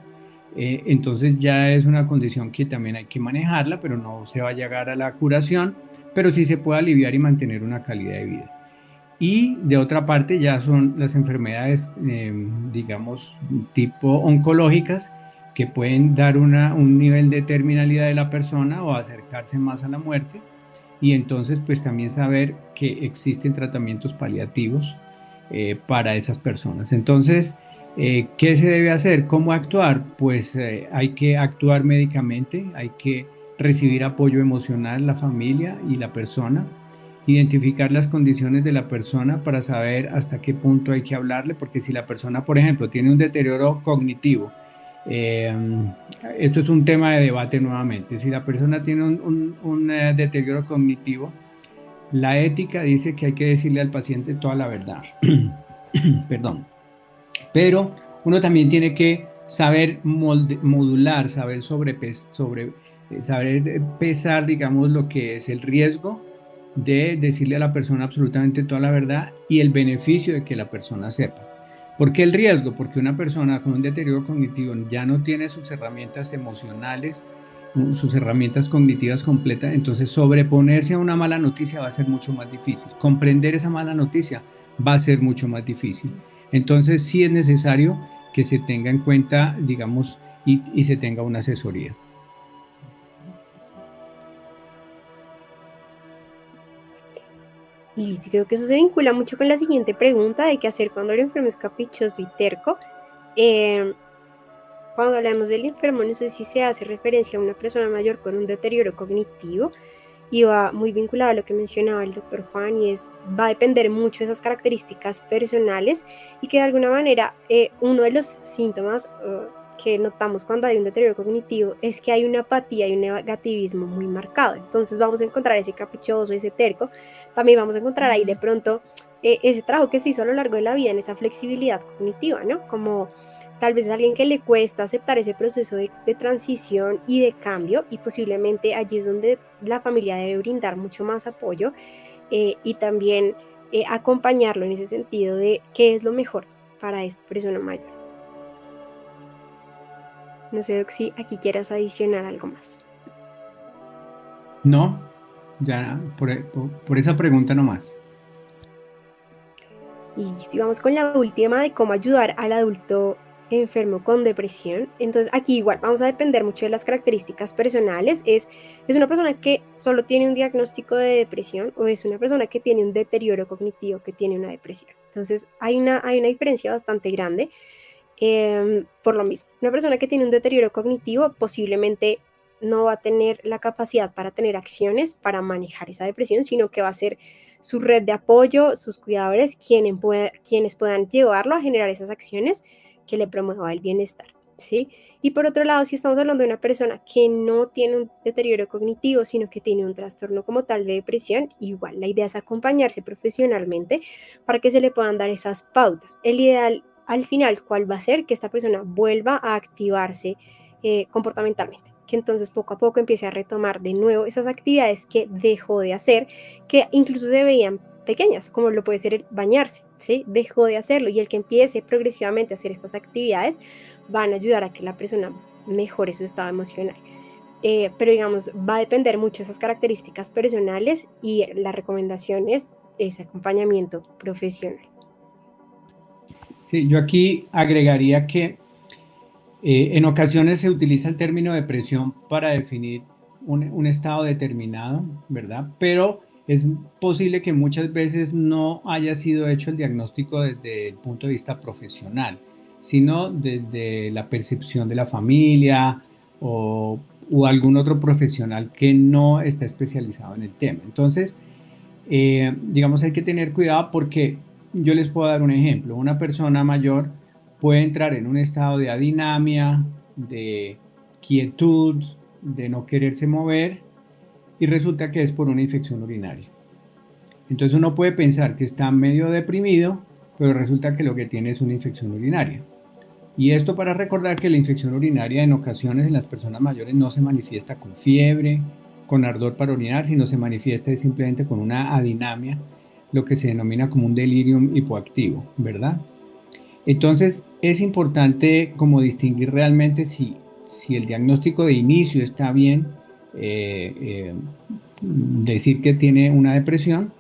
Entonces ya es una condición que también hay que manejarla, pero no se va a llegar a la curación, pero sí se puede aliviar y mantener una calidad de vida. Y de otra parte ya son las enfermedades, digamos, tipo oncológicas, que pueden dar un nivel de terminalidad de la persona o acercarse más a la muerte. Y entonces, pues también saber que existen tratamientos paliativos para esas personas. Entonces, ¿qué se debe hacer? ¿Cómo actuar? Pues hay que actuar médicamente, hay que recibir apoyo emocional la familia y la persona, identificar las condiciones de la persona para saber hasta qué punto hay que hablarle, porque si la persona, por ejemplo, tiene un deterioro cognitivo, eh, esto es un tema de debate nuevamente, si la persona tiene un deterioro cognitivo, la ética dice que hay que decirle al paciente toda la verdad. Perdón. Pero uno también tiene que saber modular, saber pesar, digamos, lo que es el riesgo de decirle a la persona absolutamente toda la verdad y el beneficio de que la persona sepa. ¿Por qué el riesgo? Porque una persona con un deterioro cognitivo ya no tiene sus herramientas emocionales, sus herramientas cognitivas completas, entonces sobreponerse a una mala noticia va a ser mucho más difícil. Comprender esa mala noticia va a ser mucho más difícil. Entonces sí es necesario que se tenga en cuenta, digamos, y se tenga una asesoría. Listo, creo que eso se vincula mucho con la siguiente pregunta de qué hacer cuando el enfermo es caprichoso y terco. Cuando hablamos del enfermo, no sé si se hace referencia a una persona mayor con un deterioro cognitivo, y va muy vinculado a lo que mencionaba el doctor Juan, y va a depender mucho de esas características personales, y que de alguna manera uno de los síntomas que notamos cuando hay un deterioro cognitivo es que hay una apatía y un negativismo muy marcado. Entonces vamos a encontrar ese caprichoso, ese terco, también vamos a encontrar ahí de pronto ese trabajo que se hizo a lo largo de la vida en esa flexibilidad cognitiva, ¿no? Como tal vez a alguien que le cuesta aceptar ese proceso de transición y de cambio, y posiblemente allí es donde la familia debe brindar mucho más apoyo y también acompañarlo en ese sentido de qué es lo mejor para esta persona mayor. No sé, Doc, si aquí quieras adicionar algo más. No, Ya por esa pregunta nomás. Listo, y vamos con la última de cómo ayudar al adulto enfermo con depresión. Entonces aquí igual vamos a depender mucho de las características personales. ¿Es una persona que solo tiene un diagnóstico de depresión o es una persona que tiene un deterioro cognitivo que tiene una depresión? Entonces hay una diferencia bastante grande. Por lo mismo, una persona que tiene un deterioro cognitivo posiblemente no va a tener la capacidad para tener acciones para manejar esa depresión, sino que va a ser su red de apoyo, sus cuidadores, quienes puedan llevarlo a generar esas acciones que le promuevan el bienestar, ¿sí? Y por otro lado, si estamos hablando de una persona que no tiene un deterioro cognitivo, sino que tiene un trastorno como tal de depresión, igual la idea es acompañarse profesionalmente para que se le puedan dar esas pautas. El ideal al final, ¿cuál va a ser? Que esta persona vuelva a activarse comportamentalmente, que entonces poco a poco empiece a retomar de nuevo esas actividades que dejó de hacer, que incluso se veían pequeñas, como lo puede ser el bañarse, ¿sí? Dejó de hacerlo, y el que empiece progresivamente a hacer estas actividades van a ayudar a que la persona mejore su estado emocional. Pero digamos, va a depender mucho de esas características personales, y la recomendación es ese acompañamiento profesional. Sí, yo aquí agregaría que en ocasiones se utiliza el término depresión para definir un estado determinado, ¿verdad? Pero es posible que muchas veces no haya sido hecho el diagnóstico desde el punto de vista profesional, sino desde la percepción de la familia o algún otro profesional que no está especializado en el tema. Entonces, digamos, hay que tener cuidado porque yo les puedo dar un ejemplo. Una persona mayor puede entrar en un estado de adinamia, de quietud, de no quererse mover, y resulta que es por una infección urinaria. Entonces uno puede pensar que está medio deprimido, pero resulta que lo que tiene es una infección urinaria. Y esto para recordar que la infección urinaria en ocasiones en las personas mayores no se manifiesta con fiebre, con ardor para orinar, sino se manifiesta simplemente con una adinamia, lo que se denomina como un delirium hipoactivo, ¿verdad? Entonces es importante como distinguir realmente si el diagnóstico de inicio está bien, eh, eh, decir que tiene una depresión.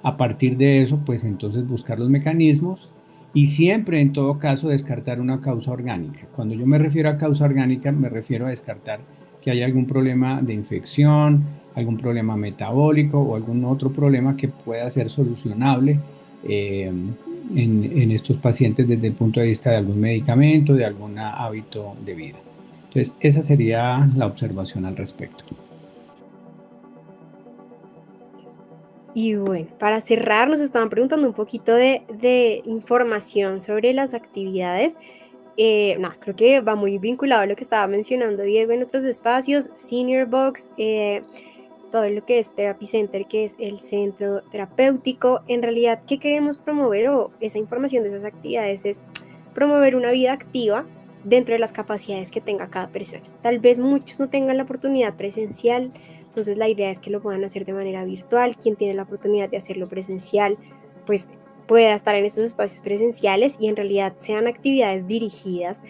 A partir de eso, pues entonces buscar los mecanismos y siempre en todo caso descartar una causa orgánica. Cuando yo me refiero a causa orgánica, me refiero a descartar que haya algún problema de infección, algún problema metabólico o algún otro problema que pueda ser solucionable en estos pacientes desde el punto de vista de algún medicamento, de algún hábito de vida. Entonces, esa sería la observación al respecto. Y bueno, para cerrar, nos estaban preguntando un poquito de información sobre las actividades. Creo que va muy vinculado a lo que estaba mencionando Diego en otros espacios, Senior Box, todo lo que es Therapy Center, que es el centro terapéutico. En realidad, ¿qué queremos promover? O esa información de esas actividades es promover una vida activa dentro de las capacidades que tenga cada persona. Tal vez muchos no tengan la oportunidad presencial, entonces la idea es que lo puedan hacer de manera virtual. Quien tiene la oportunidad de hacerlo presencial, pues pueda estar en estos espacios presenciales, y en realidad sean actividades dirigidas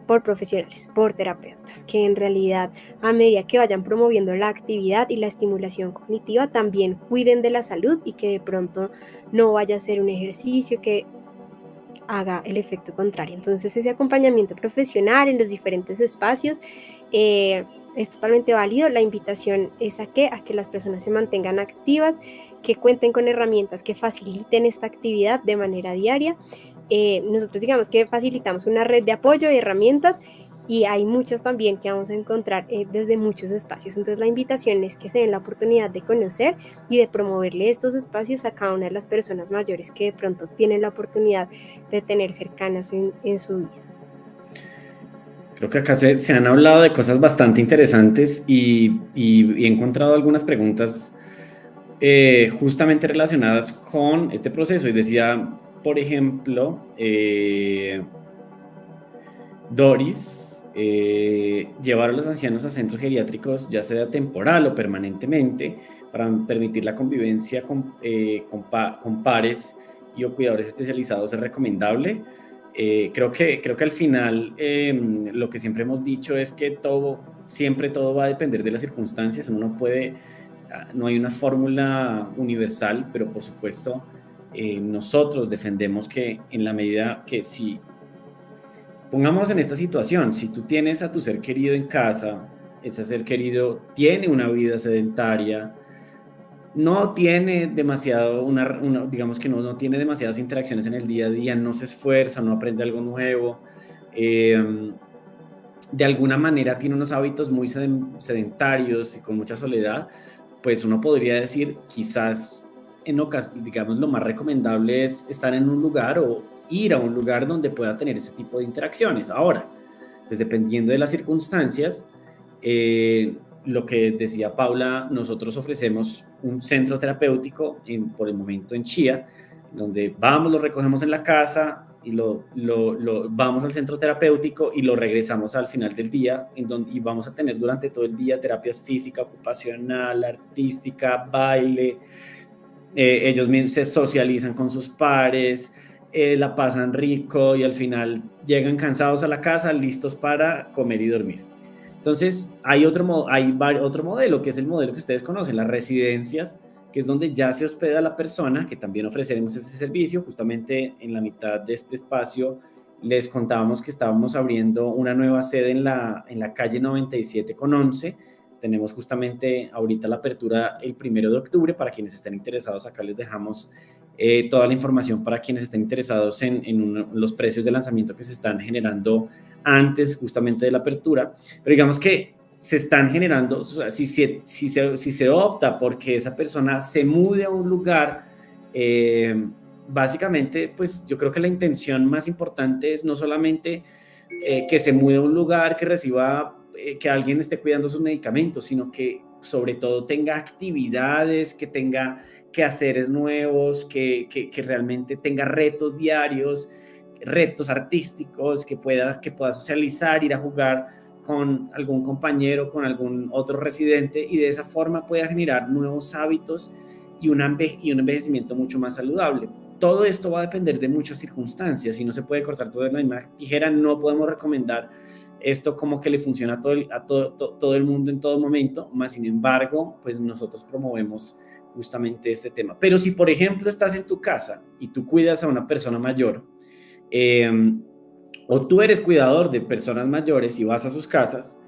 por profesionales, por terapeutas, que en realidad a medida que vayan promoviendo la actividad y la estimulación cognitiva, también cuiden de la salud, y que de pronto no vaya a ser un ejercicio que haga el efecto contrario. Entonces ese acompañamiento profesional en los diferentes espacios es totalmente válido. La invitación es a que las personas se mantengan activas, que cuenten con herramientas que faciliten esta actividad de manera diaria. Nosotros digamos que facilitamos una red de apoyo y herramientas, y hay muchas también que vamos a encontrar desde muchos espacios. Entonces la invitación es que se den la oportunidad de conocer y de promoverle estos espacios a cada una de las personas mayores que de pronto tienen la oportunidad de tener cercanas en su vida. Creo que acá se han hablado de cosas bastante interesantes y he encontrado algunas preguntas justamente relacionadas con este proceso. Y decía, por ejemplo, Doris, llevar a los ancianos a centros geriátricos, ya sea temporal o permanentemente, para permitir la convivencia con pares y o cuidadores especializados es recomendable. Creo que al final lo que siempre hemos dicho es que siempre todo va a depender de las circunstancias. Uno no puede no hay una fórmula universal, pero por supuesto nosotros defendemos que en la medida que si, pongamos en esta situación, si tú tienes a tu ser querido en casa, ese ser querido tiene una vida sedentaria, no tiene demasiado, digamos que no tiene demasiadas interacciones en el día a día, no se esfuerza, no aprende algo nuevo, de alguna manera tiene unos hábitos muy sedentarios y con mucha soledad, pues uno podría decir, quizás en ocasiones, digamos, lo más recomendable es estar en un lugar o ir a un lugar donde pueda tener ese tipo de interacciones. Ahora, pues dependiendo de las circunstancias, lo que decía Paula, nosotros ofrecemos un centro terapéutico por el momento en Chía, donde vamos, lo recogemos en la casa y lo vamos al centro terapéutico y lo regresamos al final del día, y vamos a tener durante todo el día terapias física, ocupacional, artística, baile. Ellos mismos se socializan con sus pares, la pasan rico y al final llegan cansados a la casa, listos para comer y dormir. Entonces, hay otro modelo, que es el modelo que ustedes conocen, las residencias, que es donde ya se hospeda la persona, que también ofreceremos ese servicio. Justamente en la mitad de este espacio les contábamos que estábamos abriendo una nueva sede en la calle 97 con 11. Tenemos justamente ahorita la apertura el 1 de octubre. Para quienes estén interesados, acá les dejamos toda la información para quienes estén interesados en los precios de lanzamiento que se están generando antes justamente de la apertura. Pero digamos que se están generando, o sea, si se opta porque esa persona se mude a un lugar, básicamente, pues yo creo que la intención más importante es no solamente que se mude a un lugar, que reciba, que alguien esté cuidando sus medicamentos, sino que sobre todo tenga actividades, que tenga quehaceres nuevos, que realmente tenga retos diarios, retos artísticos, que pueda socializar, ir a jugar con algún compañero, con algún otro residente, y de esa forma pueda generar nuevos hábitos y un envejecimiento mucho más saludable. Todo esto va a depender de muchas circunstancias y no se puede cortar todo en la misma tijera. No podemos recomendar esto como que le funciona a todo el mundo en todo momento, más sin embargo, pues nosotros promovemos justamente este tema. Pero si, por ejemplo, estás en tu casa y tú cuidas a una persona mayor, o tú eres cuidador de personas mayores y vas a sus casas,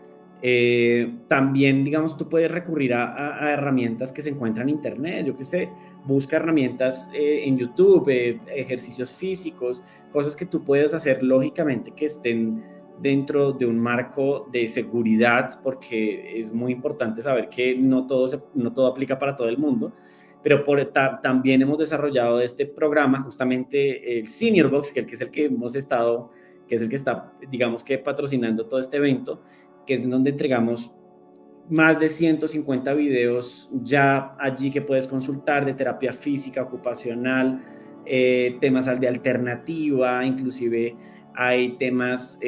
también, digamos, tú puedes recurrir a herramientas que se encuentran en internet. Yo qué sé, busca herramientas en YouTube, ejercicios físicos, cosas que tú puedes hacer lógicamente que estén dentro de un marco de seguridad, porque es muy importante saber que no todo aplica para todo el mundo. Pero también hemos desarrollado este programa, justamente el Senior Box, que es el que hemos estado, que es el que está, digamos que patrocinando todo este evento, que es en donde entregamos más de 150 videos ya allí que puedes consultar de terapia física, ocupacional, temas de alternativa, inclusive hay temas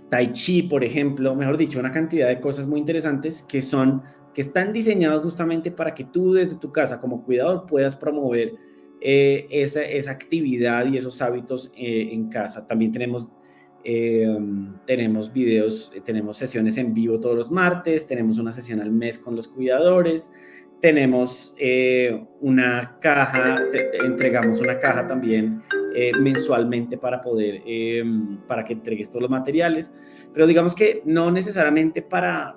Tai Chi, por ejemplo, mejor dicho, una cantidad de cosas muy interesantes que están diseñados justamente para que tú desde tu casa como cuidador puedas promover esa actividad y esos hábitos en casa. También tenemos videos, tenemos sesiones en vivo todos los martes, tenemos una sesión al mes con los cuidadores, tenemos una caja, entregamos una caja también mensualmente para que entregues todos los materiales. Pero digamos que no necesariamente para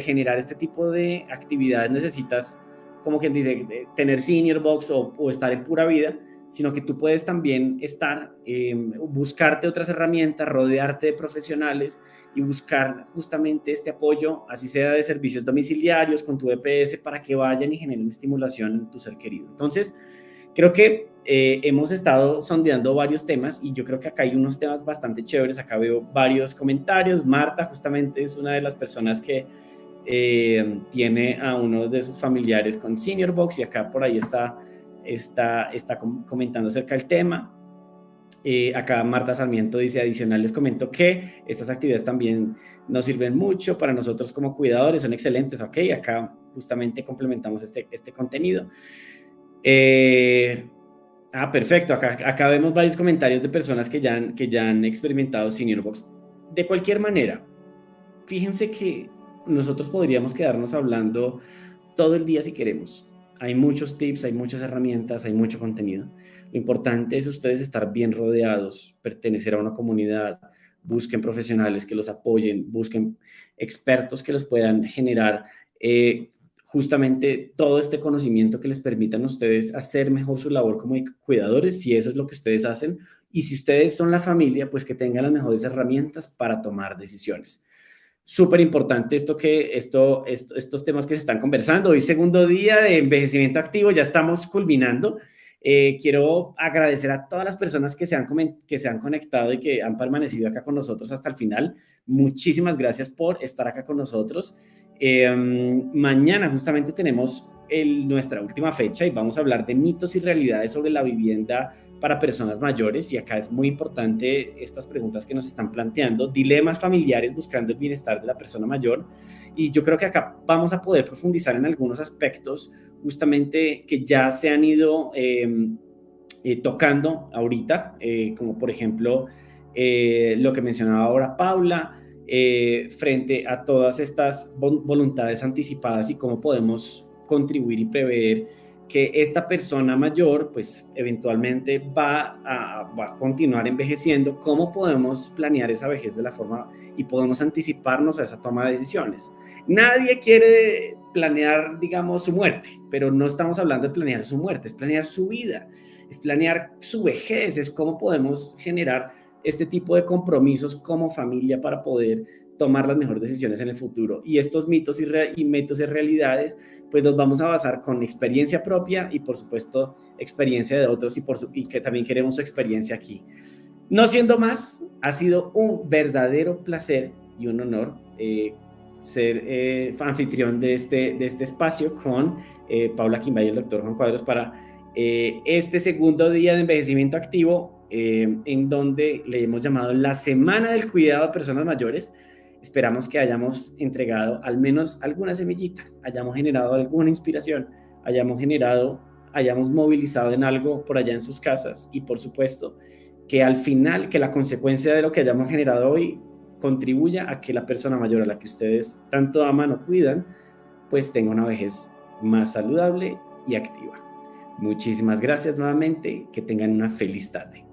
generar este tipo de actividades necesitas, como quien dice, tener Senior Box o estar en Pura Vida, sino que tú puedes también buscarte otras herramientas, rodearte de profesionales y buscar justamente este apoyo, así sea de servicios domiciliarios con tu EPS, para que vayan y generen estimulación en tu ser querido. Entonces, creo que hemos estado sondeando varios temas y yo creo que acá hay unos temas bastante chéveres. Acá veo varios comentarios. Marta justamente es una de las personas que tiene a uno de sus familiares con Senior Box y acá por ahí está comentando acerca del tema. Acá Marta Sarmiento dice: adicional les comento que estas actividades también nos sirven mucho para nosotros como cuidadores, son excelentes. Ok, acá justamente complementamos este contenido. Perfecto, acá vemos varios comentarios de personas que ya han experimentado Senior Box. De cualquier manera, fíjense que nosotros podríamos quedarnos hablando todo el día si queremos. Hay muchos tips, hay muchas herramientas, hay mucho contenido. Lo importante es ustedes estar bien rodeados, pertenecer a una comunidad, busquen profesionales que los apoyen, busquen expertos que los puedan generar justamente todo este conocimiento que les permitan a ustedes hacer mejor su labor como cuidadores, si eso es lo que ustedes hacen, y si ustedes son la familia, pues que tengan las mejores herramientas para tomar decisiones. Súper importante estos temas que se están conversando. Hoy segundo día de envejecimiento activo, ya estamos culminando. Quiero agradecer a todas las personas que se han conectado y que han permanecido acá con nosotros hasta el final. Muchísimas gracias por estar acá con nosotros. Mañana justamente tenemos nuestra última fecha y vamos a hablar de mitos y realidades sobre la vivienda para personas mayores, y acá es muy importante estas preguntas que nos están planteando, dilemas familiares buscando el bienestar de la persona mayor, y yo creo que acá vamos a poder profundizar en algunos aspectos justamente que ya se han ido tocando ahorita, como por ejemplo lo que mencionaba ahora Paula, frente a todas estas voluntades anticipadas y cómo podemos contribuir y prever que esta persona mayor pues eventualmente va a continuar envejeciendo, cómo podemos planear esa vejez de la forma y podemos anticiparnos a esa toma de decisiones. Nadie quiere planear, digamos, su muerte, pero no estamos hablando de planear su muerte, es planear su vida, es planear su vejez, es cómo podemos generar este tipo de compromisos como familia para poder tomar las mejores decisiones en el futuro. Y estos mitos y mitos y realidades, pues los vamos a basar con experiencia propia y por supuesto experiencia de otros y que también queremos su experiencia aquí. No siendo más, ha sido un verdadero placer y un honor ser anfitrión de este espacio con Paula Quimbay y el doctor Juan Cuadros para este segundo día de envejecimiento activo, en donde le hemos llamado la Semana del Cuidado de Personas Mayores. Esperamos que hayamos entregado al menos alguna semillita, hayamos generado alguna inspiración, hayamos movilizado en algo por allá en sus casas, y por supuesto que al final, que la consecuencia de lo que hayamos generado hoy contribuya a que la persona mayor a la que ustedes tanto aman o cuidan, pues tenga una vejez más saludable y activa. Muchísimas gracias nuevamente, que tengan una feliz tarde.